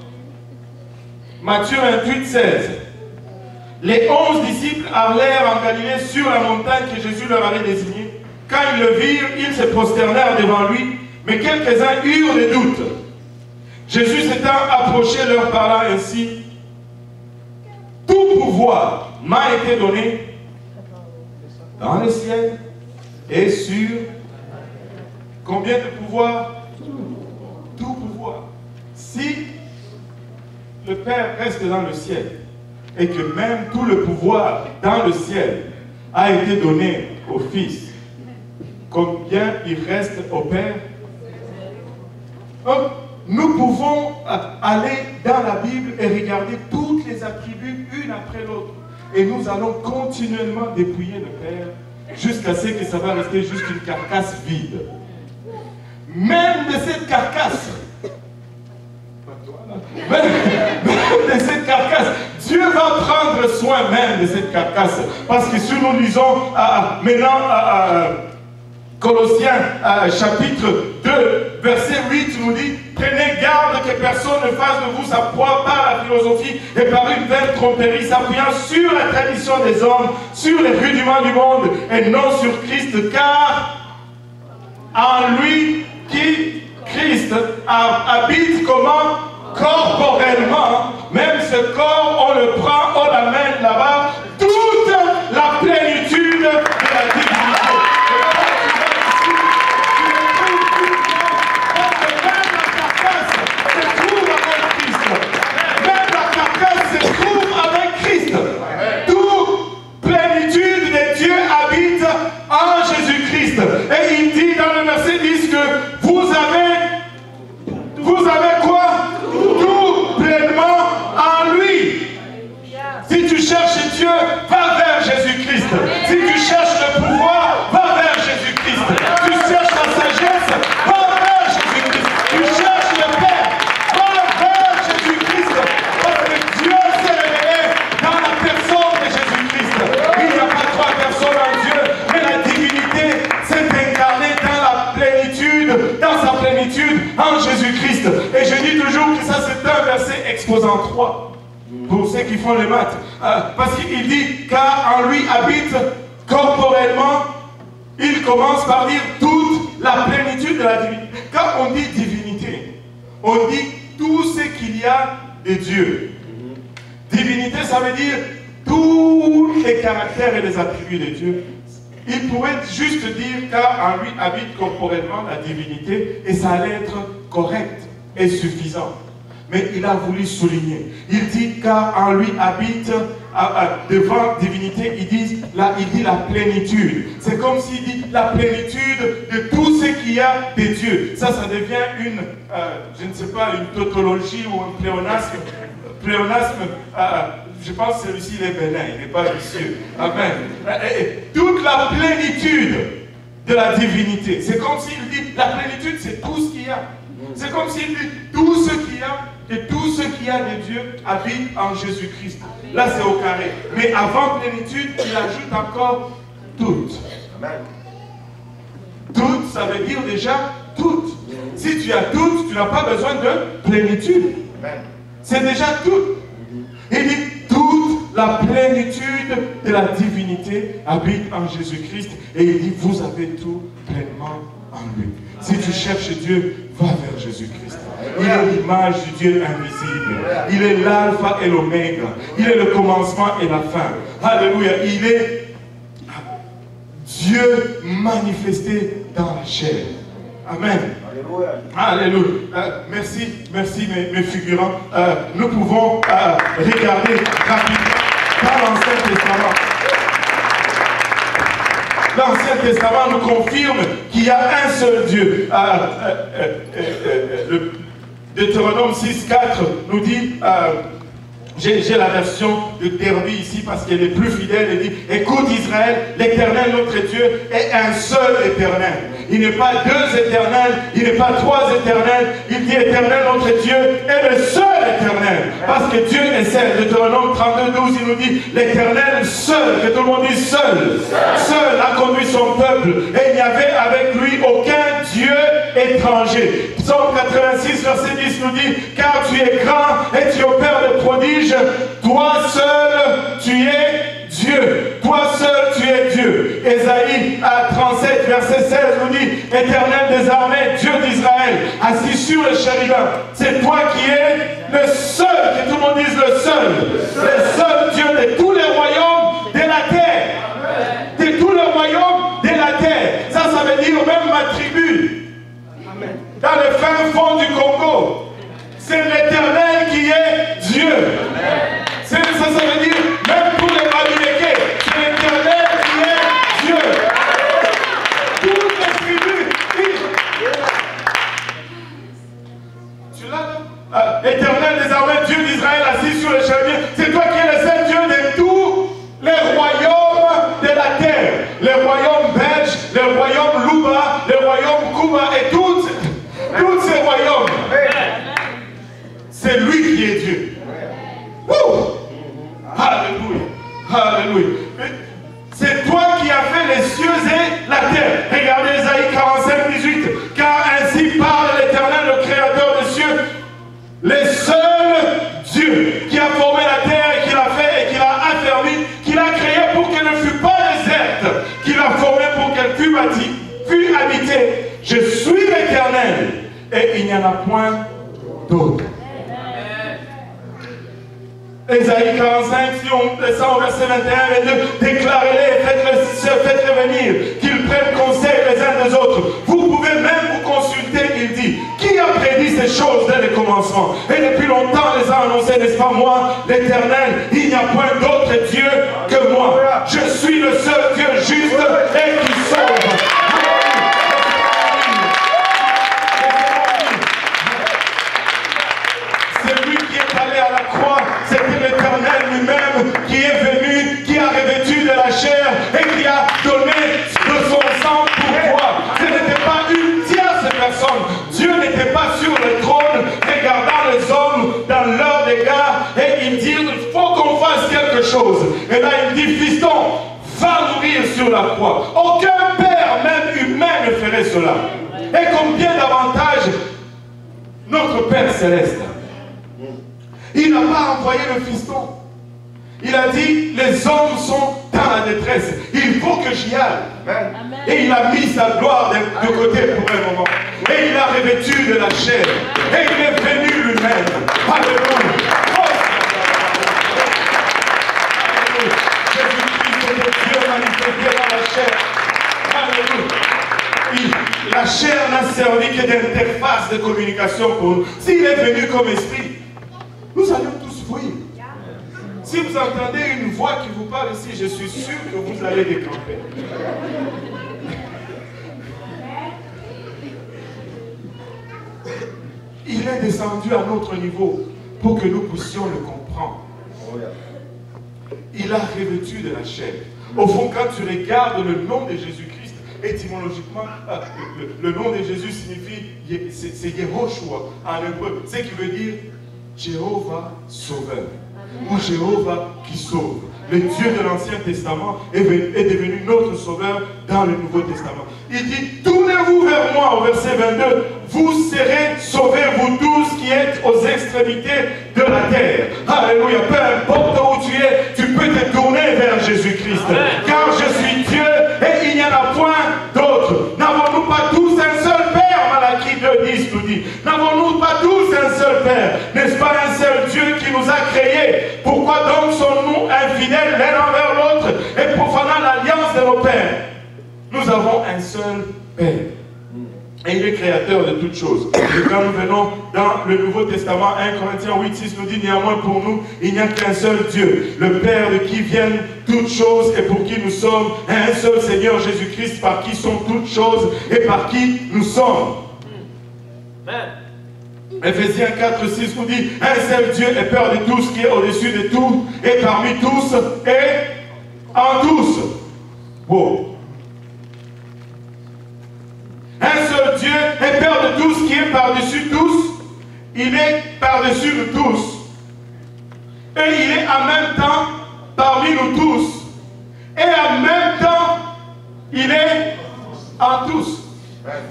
Matthieu 28, 16. Les 11 disciples allèrent en Galilée sur la montagne que Jésus leur avait désignée. Quand ils le virent, ils se prosternèrent devant lui, mais quelques-uns eurent des doutes. Jésus s'étant approché leur parla ainsi, « Tout pouvoir m'a été donné dans le ciel et sur... » Combien de pouvoir? Tout pouvoir. Si le Père reste dans le ciel, et que même tout le pouvoir dans le ciel a été donné au Fils, combien il reste au Père? Donc, nous pouvons aller dans la Bible et regarder toutes les attributs une après l'autre. Et nous allons continuellement dépouiller le Père jusqu'à ce que ça va rester juste une carcasse vide. Même de cette carcasse, Dieu va prendre soin même de cette carcasse. Parce que si nous lisons maintenant Colossiens chapitre 2, verset 8 nous dit, prenez garde que personne ne fasse de vous sa proie par la philosophie et par une vaine tromperie, s'appuyant sur la tradition des hommes, sur les rudiments du monde et non sur Christ, car en lui qui, Christ, habite comment? Corporellement. Même ce corps, on le prend, on l'amène là-bas, toute la plénitude de la divinité. Même la carcasse se trouve avec Christ. Toute plénitude de Dieu habite en Jésus-Christ. Et il dit dans le verset 10 que vous avez quoi? Tout pleinement en lui. Si tu cherches Dieu, va vers Jésus-Christ. Si tu cherches le pouvoir, va vers Jésus-Christ. Tu cherches la sagesse, va vers Jésus-Christ. Tu cherches le Père, va vers Jésus-Christ. Parce que Dieu s'est révélé dans la personne de Jésus-Christ. Il n'y a pas trois personnes en Dieu, mais la divinité s'est incarnée dans sa plénitude en Jésus-Christ. Et je dis toujours que ça c'est un verset exposant 3 pour ceux qui font les maths. Parce qu'il dit, car en lui habite corporellement, il commence par dire toute la plénitude de la divinité. Quand on dit divinité, on dit tout ce qu'il y a de Dieu. Divinité, ça veut dire tous les caractères et les attributs de Dieu. Il pourrait juste dire car en lui habite corporellement la divinité et ça allait être correct et suffisant. Mais il a voulu souligner. Il dit car en lui habite, devant divinité, il dit la plénitude. C'est comme s'il dit la plénitude de tout ce qu'il y a de Dieu. Ça devient une, je ne sais pas, une tautologie ou un pléonasme. Je pense que celui-ci il est bénin, il n'est pas vicieux. Amen. Toute la plénitude de la divinité. C'est comme s'il dit, la plénitude c'est tout ce qu'il y a. C'est comme s'il dit, tout ce qu'il y a, et tout ce qu'il y a de Dieu habite en Jésus-Christ. Là c'est au carré. Mais avant plénitude, il ajoute encore toute. Amen. Toute, ça veut dire déjà toute. Si tu as toute, tu n'as pas besoin de plénitude. C'est déjà tout. Il dit, toute la plénitude de la divinité habite en Jésus-Christ. Et il dit, vous avez tout pleinement en lui. Si tu cherches Dieu, va vers Jésus-Christ. Il est l'image du Dieu invisible. Il est l'alpha et l'oméga. Il est le commencement et la fin. Alléluia. Il est Dieu manifesté dans la chair. Amen. Alléluia. Merci mes figurants. Nous pouvons regarder rapidement dans l'Ancien Testament. L'Ancien Testament nous confirme qu'il y a un seul Dieu. Le Deutéronome 6,4 nous dit, j'ai la version de Derby ici parce qu'elle est plus fidèle. Elle dit, écoute Israël, l'Éternel notre Dieu est un seul Éternel. Il n'est pas deux éternels, il n'est pas trois éternels. Il dit Éternel notre Dieu est le seul Éternel. Parce que Dieu est seul. Deutéronome 32,12 il nous dit l'Éternel seul, que tout le monde dit seul. Seul a conduit son peuple et il n'y avait avec lui aucun Dieu étranger. Psaume 86 verset 10 nous dit car tu es grand et tu opères des prodiges, toi seul tu es Dieu, toi seul tu es Dieu. Ésaïe 37 verset 16 nous dit Éternel des armées, Dieu d'Israël, assis sur le chérubin, c'est toi qui es le seul, que tout le monde dise le seul Dieu de tous les royaumes de la terre, de tous les royaumes de la terre. Ça veut dire même ma tribu, dans le fin fond du Congo, c'est l'Éternel qui est Dieu. Ça veut dire même pour les Babyloniens, c'est l'Éternel qui est Dieu. Toutes les tribus, tu l'as là? Éternel des armées, Dieu d'Israël assis sur le chérubin, c'est toi qui es le seul Dieu de tous les royaumes de la terre. Les royaumes belges, les royaumes Louba, les royaumes Kuba et tous ces royaumes. C'est lui qui est Dieu. Wouh! Alléluia. Alléluia. C'est toi qui as fait les cieux et la terre. Regardez Ésaïe 45, 18. Car ainsi parle l'Éternel, le Créateur des cieux, le seul Dieu qui a formé la terre et qui l'a fait et qui l'a affermi, qui l'a créée pour qu'elle ne fût pas déserte, qui l'a formée pour qu'elle fût habitée. Je suis l'Éternel et il n'y en a point d'autre. Ésaïe 45, si on descend au verset 21 et 2, déclarez-les, faites-les venir, qu'ils prennent conseil les uns des autres. Vous pouvez même vous consulter, il dit, qui a prédit ces choses dès le commencement? Et depuis longtemps les a annoncés, n'est-ce pas moi, l'Éternel? Il n'y a point d'autre Dieu que moi. Je suis le seul Dieu juste et qui sauve. C'est lui qui est allé à la croix. C'était l'Éternel lui-même qui est venu, qui a revêtu de la chair et qui a donné de son sang pour toi. Ce n'était pas une tierce personne. Dieu n'était pas sur le trône regardant les hommes dans leur dégâts et il dit il faut qu'on fasse quelque chose. Et là il dit fiston, va mourir sur la croix. Aucun père, même humain, ne ferait cela. Et combien davantage notre Père Céleste. Il n'a pas envoyé le fiston. Il a dit, les hommes sont dans la détresse. Il faut que j'y aille. Et il a mis sa gloire de côté pour un moment. Et il a revêtu de la chair. Et il est venu lui-même. Alléluia. Jésus-Christ est Dieu manifesté dans la chair. Alléluia. La chair n'a servi que d'interface de communication pour nous. S'il est venu comme esprit, nous allons tous fuir. Si vous entendez une voix qui vous parle ici, je suis sûr que vous allez décamper. Il est descendu à notre niveau pour que nous puissions le comprendre. Il a revêtu de la chair. Au fond, quand tu regardes le nom de Jésus-Christ, étymologiquement, le nom de Jésus signifie, c'est Yehoshua en hébreu, ce qui veut dire Jéhovah sauveur, ou Jéhovah qui sauve. Le Dieu de l'Ancien Testament est devenu notre sauveur dans le Nouveau Testament. Il dit, tournez-vous vers moi au verset 22, vous serez sauvés, vous tous qui êtes aux extrémités de la terre. Alléluia, peu importe où tu es, tu peux te tourner vers Jésus-Christ. Car je suis Dieu et il n'y en a point d'autre. N'avons-nous pas tous un seul Père? Malachie 2:10 nous dit. N'avons-nous pas tous un seul Père? N'est-ce pas un seul Dieu qui nous a créés? Pourquoi donc sommes-nous infidèles l'un envers l'autre et profanant l'alliance de nos pères? Nous avons un seul Père. Et il est créateur de toutes choses. Et quand nous venons dans le Nouveau Testament, 1 Corinthiens 8, 6 nous dit, néanmoins pour nous, il n'y a qu'un seul Dieu, le Père de qui viennent toutes choses et pour qui nous sommes, un seul Seigneur Jésus-Christ, par qui sont toutes choses et par qui nous sommes. Éphésiens 4, 6 nous dit, un seul Dieu est Père de tous, qui est au-dessus de tout, et parmi tous, et en tous. Wow. Un seul Dieu est Père de tous, qui est par-dessus tous. Il est par-dessus nous tous. Et il est en même temps parmi nous tous. Et en même temps, il est en tous.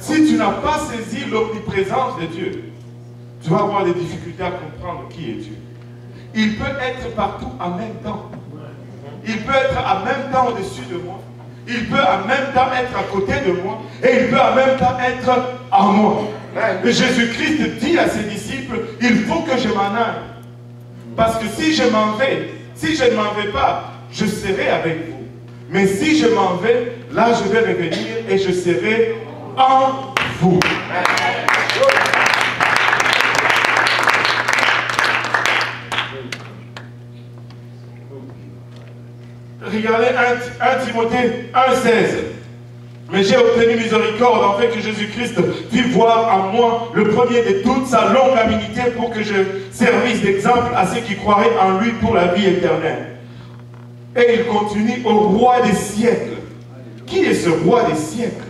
Si tu n'as pas saisi l'omniprésence de Dieu, tu vas avoir des difficultés à comprendre qui est Dieu. Il peut être partout en même temps. Il peut être en même temps au-dessus de moi. Il peut en même temps être à côté de moi et il peut en même temps être en moi. Jésus-Christ dit à ses disciples, il faut que je m'en aille. Parce que si je m'en vais, si je ne m'en vais pas, je serai avec vous. Mais si je m'en vais, là je vais revenir et je serai en vous. Regardez 1 Timothée 1,16. Mais j'ai obtenu miséricorde en fait que Jésus-Christ fit voir en moi le premier de toute sa longanimité pour que je servisse d'exemple à ceux qui croiraient en lui pour la vie éternelle. Et il continue au roi des siècles. Qui est ce roi des siècles?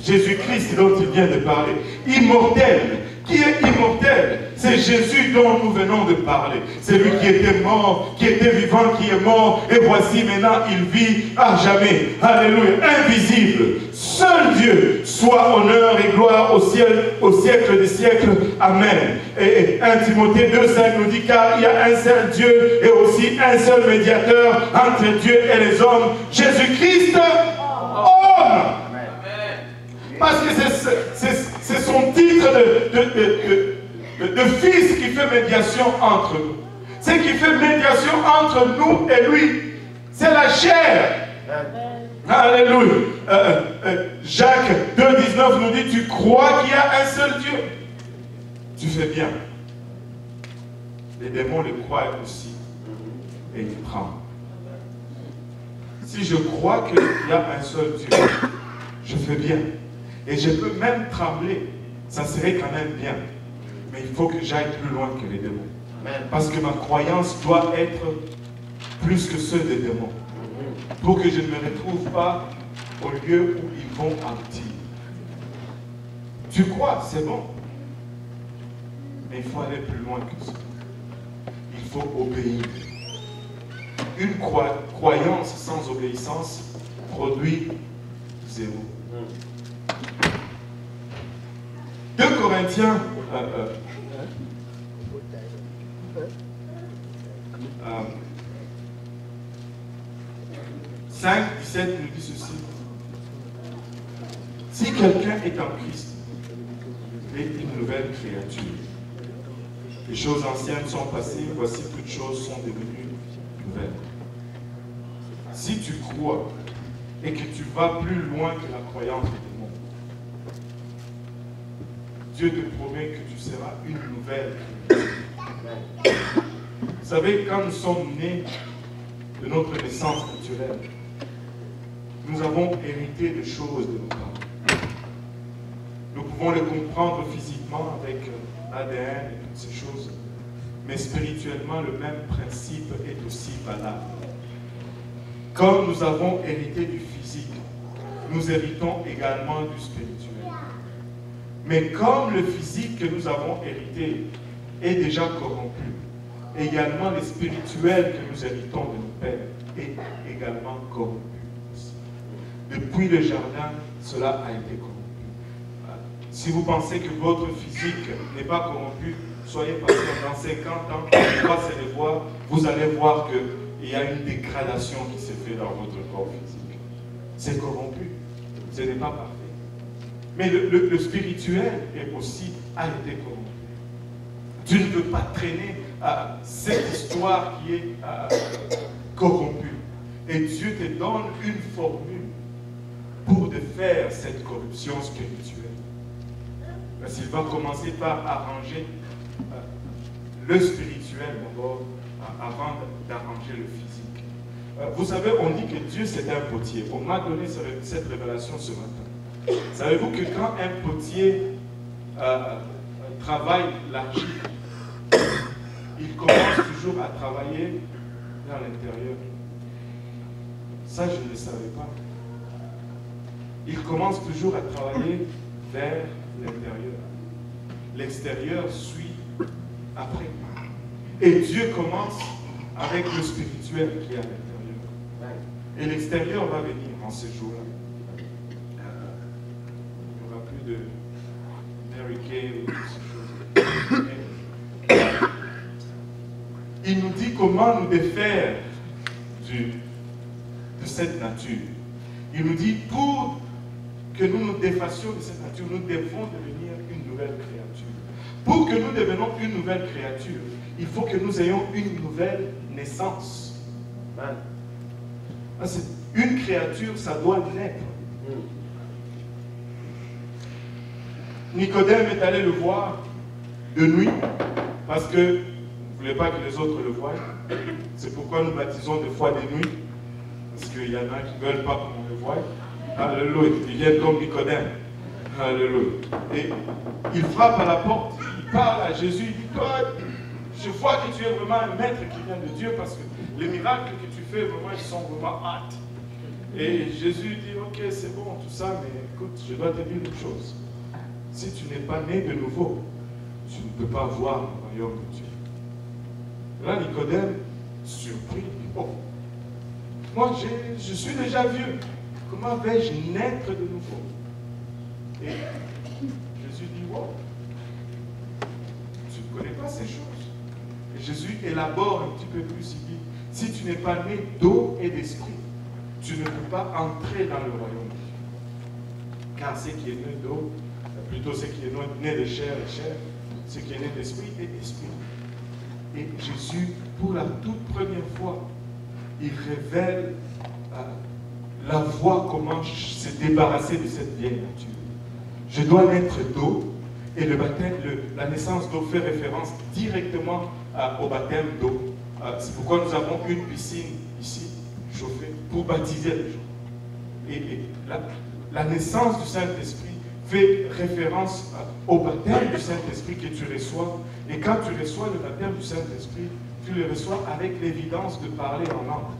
Jésus-Christ dont il vient de parler. Immortel. Qui est immortel? C'est Jésus dont nous venons de parler. C'est lui qui était mort, qui était vivant, qui est mort. Et voici maintenant, il vit à jamais. Alléluia. Invisible. Seul Dieu, soit honneur et gloire au siècle des siècles. Amen. Et 1 Timothée 2,5 nous dit, car il y a un seul Dieu et aussi un seul médiateur entre Dieu et les hommes. Jésus-Christ, homme. Parce que c'est son titre de fils qui fait médiation entre nous. Ce qui fait médiation entre nous et lui, c'est la chair. Alléluia. Jacques 2,19 nous dit, tu crois qu'il y a un seul Dieu. Tu fais bien. Les démons le croient aussi. Et ils tremblent. Si je crois qu'il y a un seul Dieu, je fais bien. Et je peux même trembler. Ça serait quand même bien. Mais il faut que j'aille plus loin que les démons. Parce que ma croyance doit être plus que ceux des démons. Pour que je ne me retrouve pas au lieu où ils vont mentir. Tu crois, c'est bon. Mais il faut aller plus loin que ça. Il faut obéir. Une croyance sans obéissance produit zéro. 2 Corinthiens 5, 17 nous dit ceci. Si quelqu'un est en Christ, il est une nouvelle créature. Les choses anciennes sont passées, voici toutes choses sont devenues nouvelles. Si tu crois et que tu vas plus loin que la croyance du monde, Dieu te promet que tu seras une nouvelle créature. Vous savez, quand nous sommes nés de notre naissance naturelle, nous avons hérité de choses de nos parents. Nous pouvons les comprendre physiquement avec l'ADN et toutes ces choses, mais spirituellement, le même principe est aussi valable. Comme nous avons hérité du physique, nous héritons également du spirituel. Mais comme le physique que nous avons hérité est déjà corrompu, également le spirituel que nous héritons de nos pères est également corrompu aussi. Depuis le jardin, cela a été corrompu. Si vous pensez que votre physique n'est pas corrompu, soyez patient. Dans 50 ans, quand on va se revoir, vous allez voir qu'il y a une dégradation qui se fait dans votre corps physique. C'est corrompu. Ce n'est pas parfait. Mais le spirituel est aussi a été corrompu. Tu ne peux pas traîner cette histoire qui est corrompue. Et Dieu te donne une formule pour défaire cette corruption spirituelle. Parce qu'il va commencer par arranger le spirituel d'abord, avant d'arranger le physique. Vous savez, on dit que Dieu c'est un potier. On m'a donné cette révélation ce matin. Savez-vous que quand un potier travaille l'argile, il commence toujours à travailler vers l'intérieur? Ça, je ne le savais pas. Il commence toujours à travailler vers l'intérieur. L'extérieur suit après. Et Dieu commence avec le spirituel qui est à l'intérieur. Et l'extérieur va venir en ces jours-là. Il n'y aura plus de Mary Kay ou toutes ces choses. Il nous dit comment nous défaire de cette nature. Il nous dit pour que nous nous défassions de cette nature, nous devons devenir une nouvelle créature. Pour que nous devenions une nouvelle créature, il faut que nous ayons une nouvelle naissance. Une créature, ça doit naître. Nicodème est allé le voir de nuit parce que ne voulait pas que les autres le voient. C'est pourquoi nous baptisons des fois de nuit. Parce qu'il y en a qui ne veulent pas qu'on le voie. Alléluia. Ils viennent comme Nicodème. Alléluia. Et il frappe à la porte, il parle à Jésus, il dit, toi, je vois que tu es vraiment un maître qui vient de Dieu parce que les miracles que tu fais, vraiment, ils sont vraiment hâte. Et Jésus dit, ok, c'est bon, tout ça, mais écoute, je dois te dire une chose. Si tu n'es pas né de nouveau, tu ne peux pas voir le royaume de Dieu. Là, Nicodème, surpris, dit, oh, moi, je suis déjà vieux. Comment vais-je naître de nouveau? Et Jésus dit, wow, tu ne connais pas ces choses. Et Jésus élabore un petit peu plus, il dit, si tu n'es pas né d'eau et d'esprit, tu ne peux pas entrer dans le royaume de Dieu. Car ce qui est né d'eau, plutôt ce qui est né de chair est chair, ce qui est né d'esprit est esprit. Et Jésus, pour la toute première fois, il révèle la voie comment se débarrasser de cette vieille nature. Je dois naître d'eau, et le baptême, la naissance d'eau fait référence directement au baptême d'eau. C'est pourquoi nous avons une piscine ici, chauffée, pour baptiser les gens. Et la naissance du Saint-Esprit fait référence au baptême du Saint-Esprit que tu reçois. Et quand tu reçois le baptême du Saint-Esprit, tu le reçois avec l'évidence de parler en langue.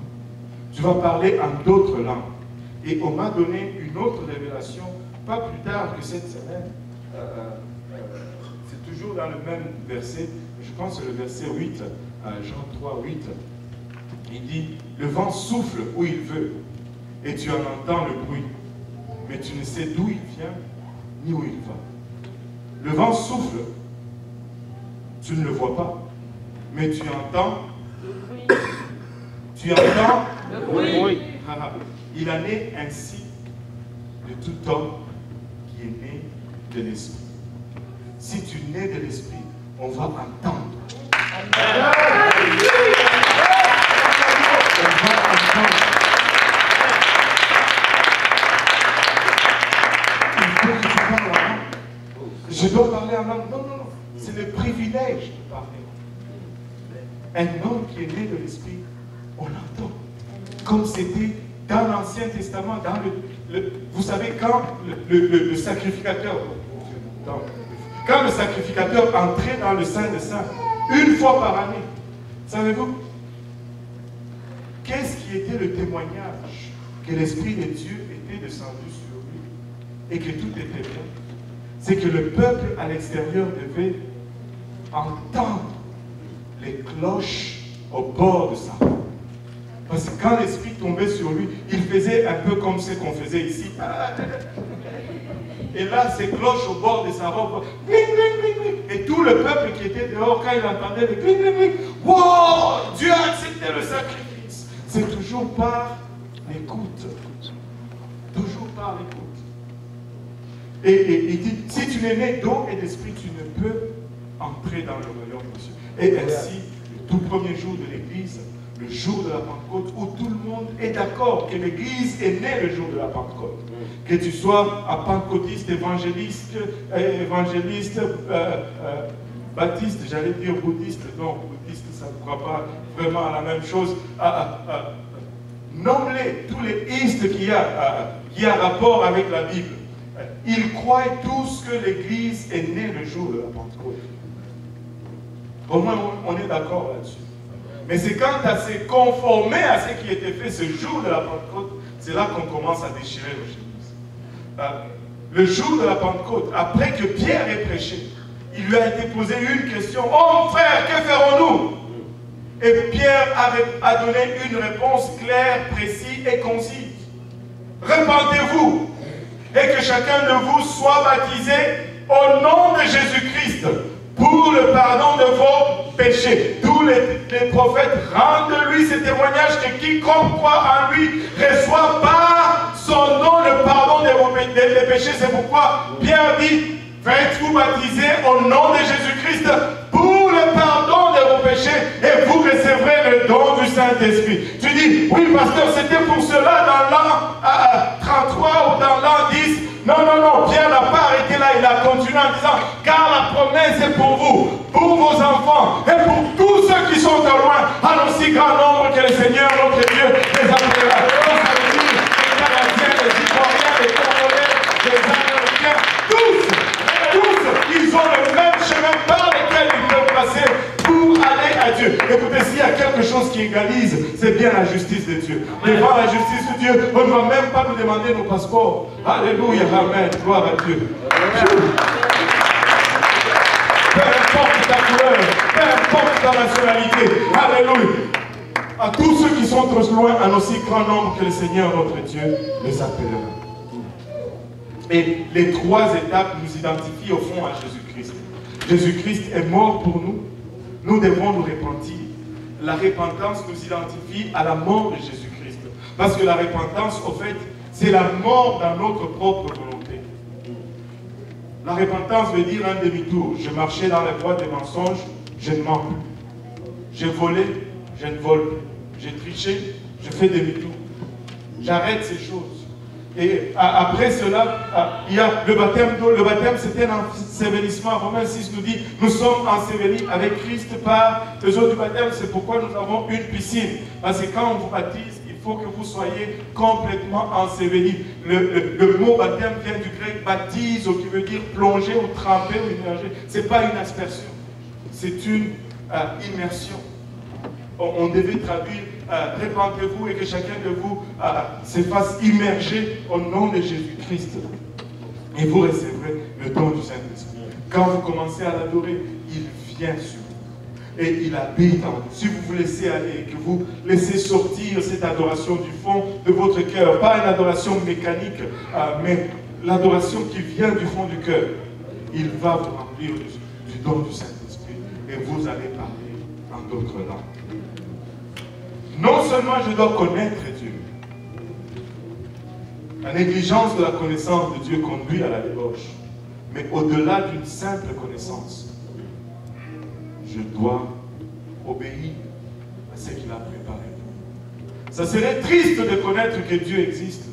Tu vas parler en d'autres langues. Et on m'a donné une autre révélation, pas plus tard que cette semaine. C'est toujours dans le même verset, je pense que c'est le verset 8, Jean 3, 8. Il dit, le vent souffle où il veut, et tu en entends le bruit, mais tu ne sais d'où il vient, ni où il va. Le vent souffle, tu ne le vois pas, mais tu entends le bruit. Il en est ainsi de tout homme qui est né de l'esprit. Si tu nais de l'esprit, on va entendre. On va entendre. Il faut que tu parles en langue. Je dois parler en langue. Non, non, non. C'est le privilège de parler. Un homme qui est né de l'esprit, on l'entend. Comme c'était dans l'Ancien Testament, dans vous savez, quand le sacrificateur, quand le sacrificateur entrait dans le Saint des Saints, une fois par année, savez-vous, qu'est-ce qui était le témoignage que l'Esprit de Dieu était descendu sur lui et que tout était bien? C'est que le peuple à l'extérieur devait entendre les cloches au bord de sa route. Parce que quand l'Esprit tombait sur lui, il faisait un peu comme ce qu'on faisait ici. Et là, ces cloches au bord de sa robe, et tout le peuple qui était dehors, quand il entendait les cling, cling, cling, wow, Dieu a accepté le sacrifice. C'est toujours par l'écoute. Toujours par l'écoute. Et il dit, si tu n'es né d'eau et d'esprit, tu ne peux entrer dans le royaume de Dieu. Et ainsi, le tout premier jour de l'Église, le jour de la Pentecôte où tout le monde est d'accord que l'Église est née le jour de la Pentecôte. Que tu sois un pentecôtiste, évangéliste, baptiste, j'allais dire bouddhiste, non, bouddhiste ça ne croit pas vraiment à la même chose. Nomme-les, tous les istes qui a rapport avec la Bible. Ils croient tous que l'Église est née le jour de la Pentecôte. Au moins, on est d'accord là-dessus. Mais c'est quand à se conformer à ce qui était fait ce jour de la Pentecôte, c'est là qu'on commence à déchirer le chemise. Le jour de la Pentecôte, après que Pierre ait prêché, il lui a été posé une question. Oh frère, que ferons-nous? Et Pierre a donné une réponse claire, précise et concise. Repentez-vous et que chacun de vous soit baptisé au nom de Jésus-Christ pour le pardon de vos péchés. Tous les prophètes rendent de lui ce témoignage que quiconque croit en lui reçoit par son nom le pardon des péchés. C'est pourquoi Pierre dit, faites-vous baptiser au nom de Jésus-Christ pour le pardon de vos péchés et vous recevrez le don du Saint-Esprit. Tu dis, oui pasteur, c'était pour cela dans l'an 33 ou dans l'an 10. Non, non, non, Pierre n'a pas arrêté là, il a continué en disant, car la promesse est pour vous, pour vos enfants et pour tous ceux qui sont au loin, en aussi grand nombre que le Seigneur, notre Dieu, les appellera. Ça veut dire les Canadiens, les Ivoiriens, les Congolais, les Américains, tous, ils ont le même chemin par lequel ils peuvent passer pour aller à Dieu. Écoutez, s'il y a quelque chose qui égalise, c'est bien la justice de Dieu. Devant la justice de Dieu, on ne va même pas nous demander nos passeports. Alléluia, amen, gloire à Dieu. Peu importe ta couleur, peu importe ta nationalité, alléluia. À tous ceux qui sont trop loin, en aussi grand nombre que le Seigneur, notre Dieu, les appellera. Et les trois étapes nous identifient au fond à Jésus-Christ. Jésus-Christ est mort pour nous. Nous devons nous repentir. La repentance nous identifie à la mort de Jésus-Christ. Parce que la repentance, au fait, c'est la mort dans notre propre volonté. La repentance veut dire un demi-tour. Je marchais dans la voie des mensonges, je ne mens plus. J'ai volé, je ne vole plus. J'ai triché, je fais demi-tour. J'arrête ces choses. Et après cela, il y a le baptême d'eau. Le baptême, c'était un ensevelissement. Romains 6 nous dit, nous sommes ensevelis avec Christ par les eaux du baptême. C'est pourquoi nous avons une piscine. Parce que quand on vous baptise, il faut que vous soyez complètement ensevelis. Le mot baptême vient du grec baptise, qui veut dire plonger ou tremper ou immerger. Ce n'est pas une aspersion, c'est une immersion. On devait traduire répentez-vous et que chacun de vous se fasse immerger au nom de Jésus-Christ. Et vous recevrez le don du Saint-Esprit. Quand vous commencez à l'adorer, il vient sur vous. Et il habite en vous. Si vous vous laissez aller et que vous laissez sortir cette adoration du fond de votre cœur, pas une adoration mécanique, mais l'adoration qui vient du fond du cœur, il va vous remplir du don du Saint-Esprit et vous allez parler en d'autres langues. Non seulement je dois connaître Dieu, la négligence de la connaissance de Dieu conduit à la débauche, mais au-delà d'une simple connaissance, je dois obéir à ce qu'il a préparé. Ça serait triste de connaître que Dieu existe,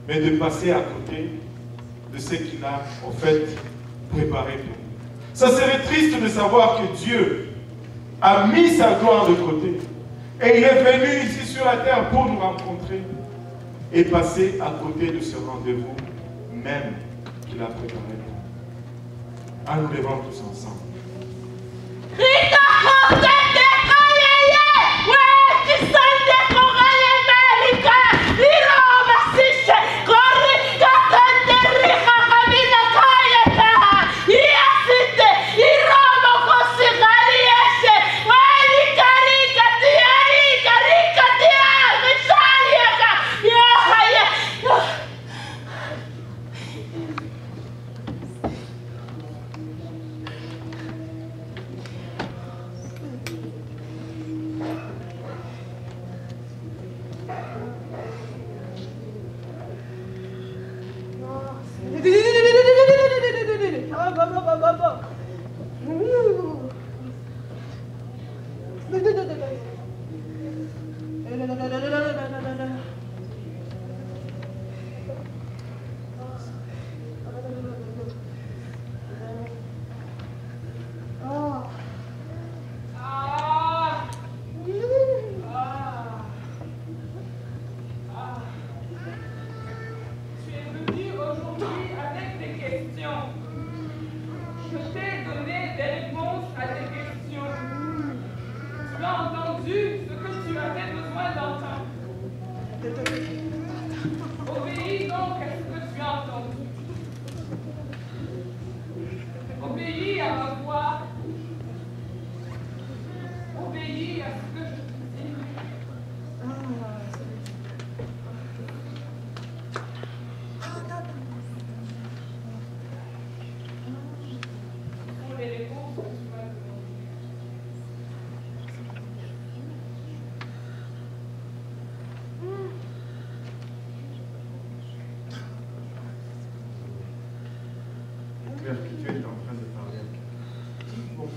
mais de passer à côté de ce qu'il a en fait préparé pour nous. Ça serait triste de savoir que Dieu a mis sa gloire de côté. Et il est venu ici sur la terre pour nous rencontrer et passer à côté de ce rendez-vous même qu'il a préparé. En nous levant tous ensemble.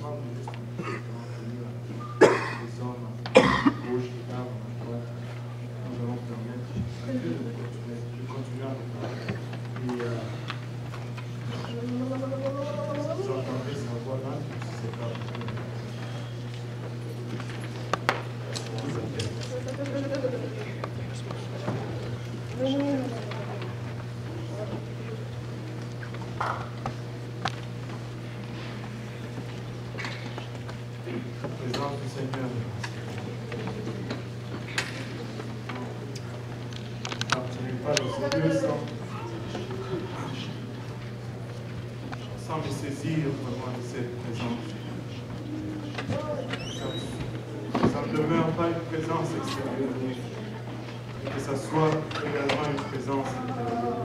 demande juste les hommes à gauche, les dames à droite. Nous allons permettre à Dieu de continuer à nous parler. Et vous entendez sa voix là, si c'est pas la présence du Seigneur. Ne partirez pas de ce lieu sans me saisir vraiment de cette présence. Ça ne demeure pas une présence extérieure, mais que ça soit également une présence intérieure.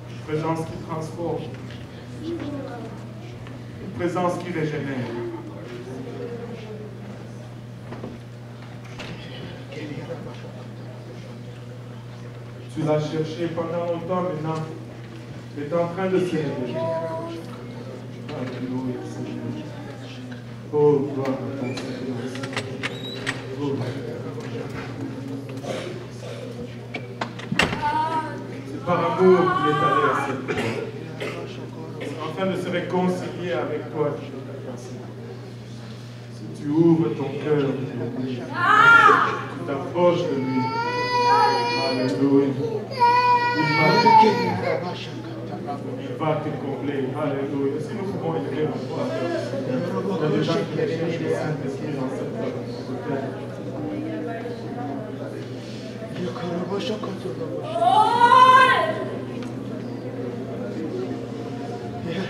Une présence qui transforme. Une présence qui régénère. Tu l'as cherché pendant longtemps, maintenant, tu es en train de se réveiller. Alléluia, Seigneur. Oh, gloire à ton Seigneur. Oh, c'est par amour qu'il est allé à cette croix. Afin de se réconcilier avec toi, si tu ouvres ton cœur, tu t'approches de lui. Alléluia. Il va te combler. Alléluia. Si nous pouvons élever notre voix, il y a des gens qui recherchent le Saint-Esprit dans cette voie.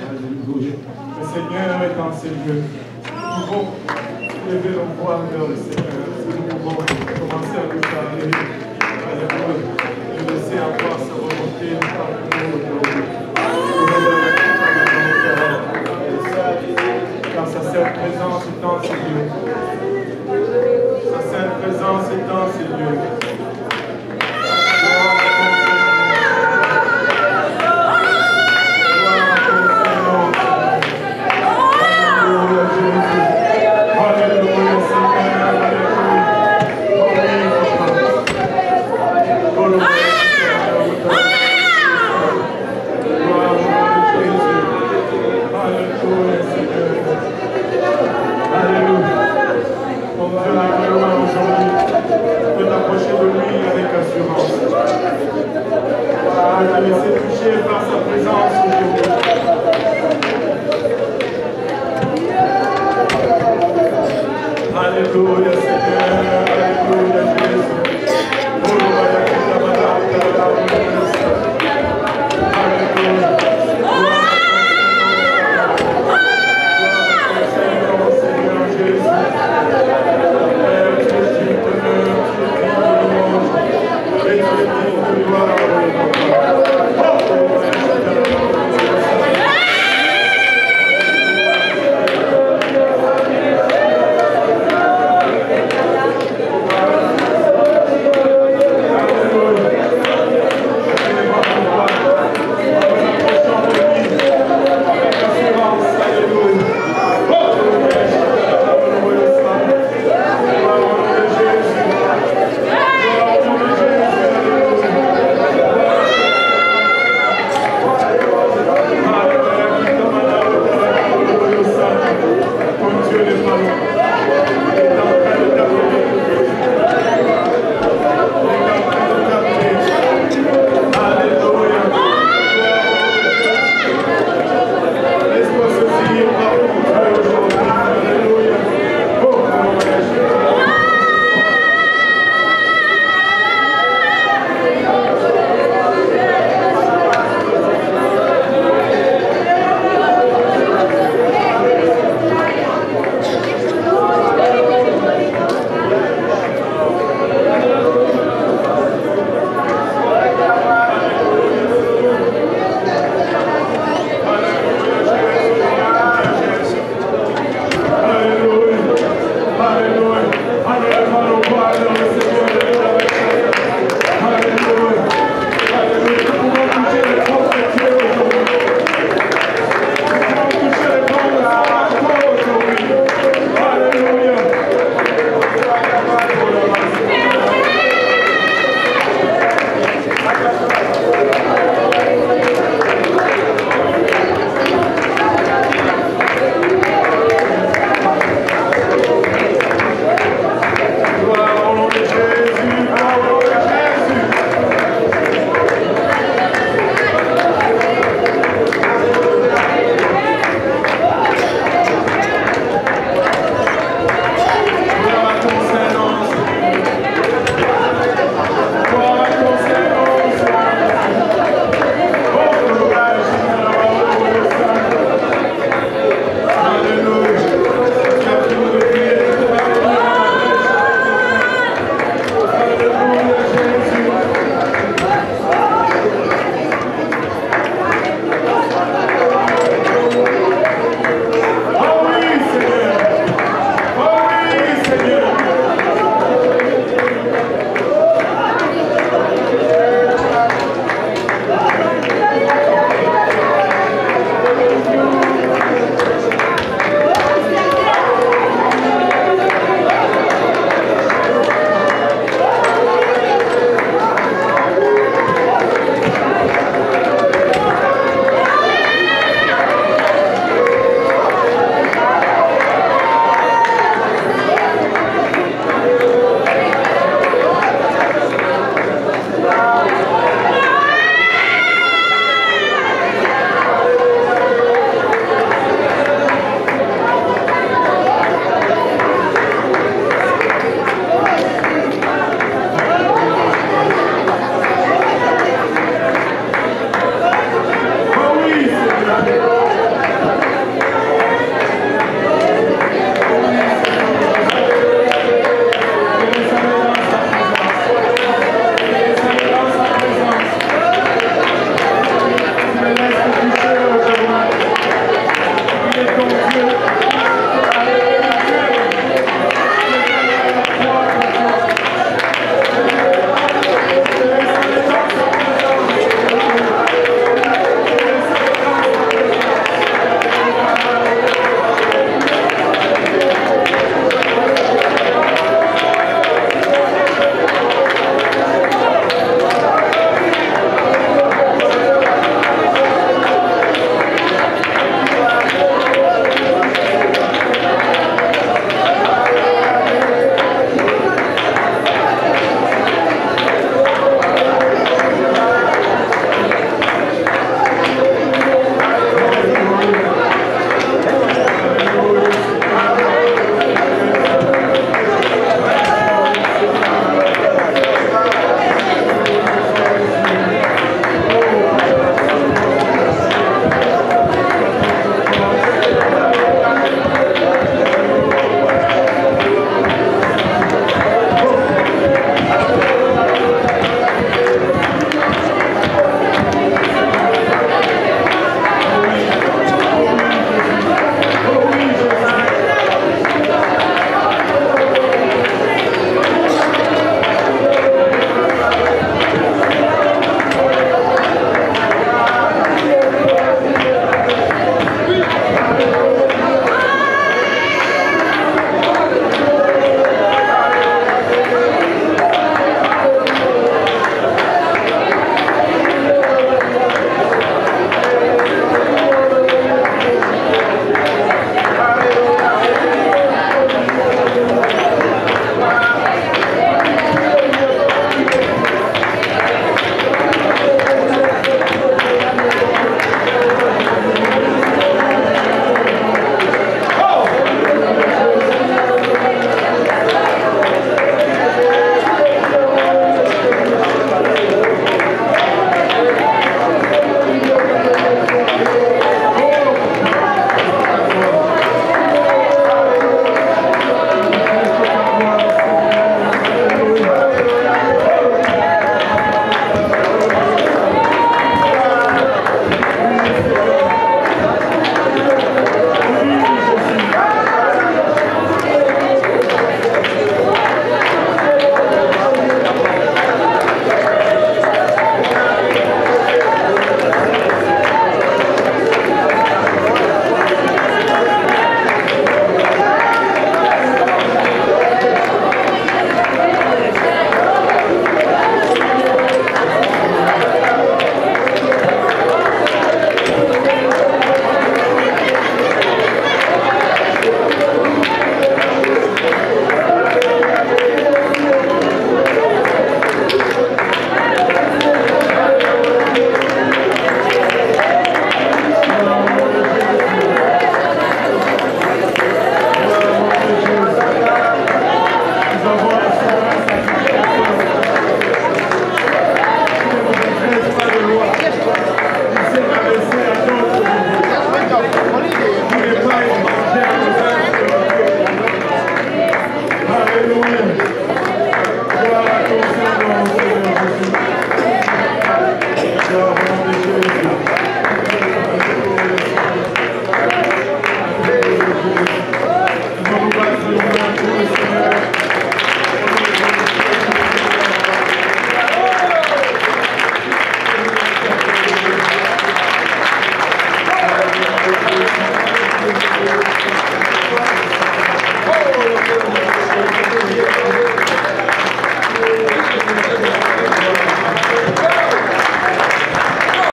Alléluia. Le Seigneur est dans ces lieux. Nous pouvons lever nos voix vers le Seigneur. Si nous pouvons commencer à lui parler. Alléluia. Je laisser avoir sa volonté par nous.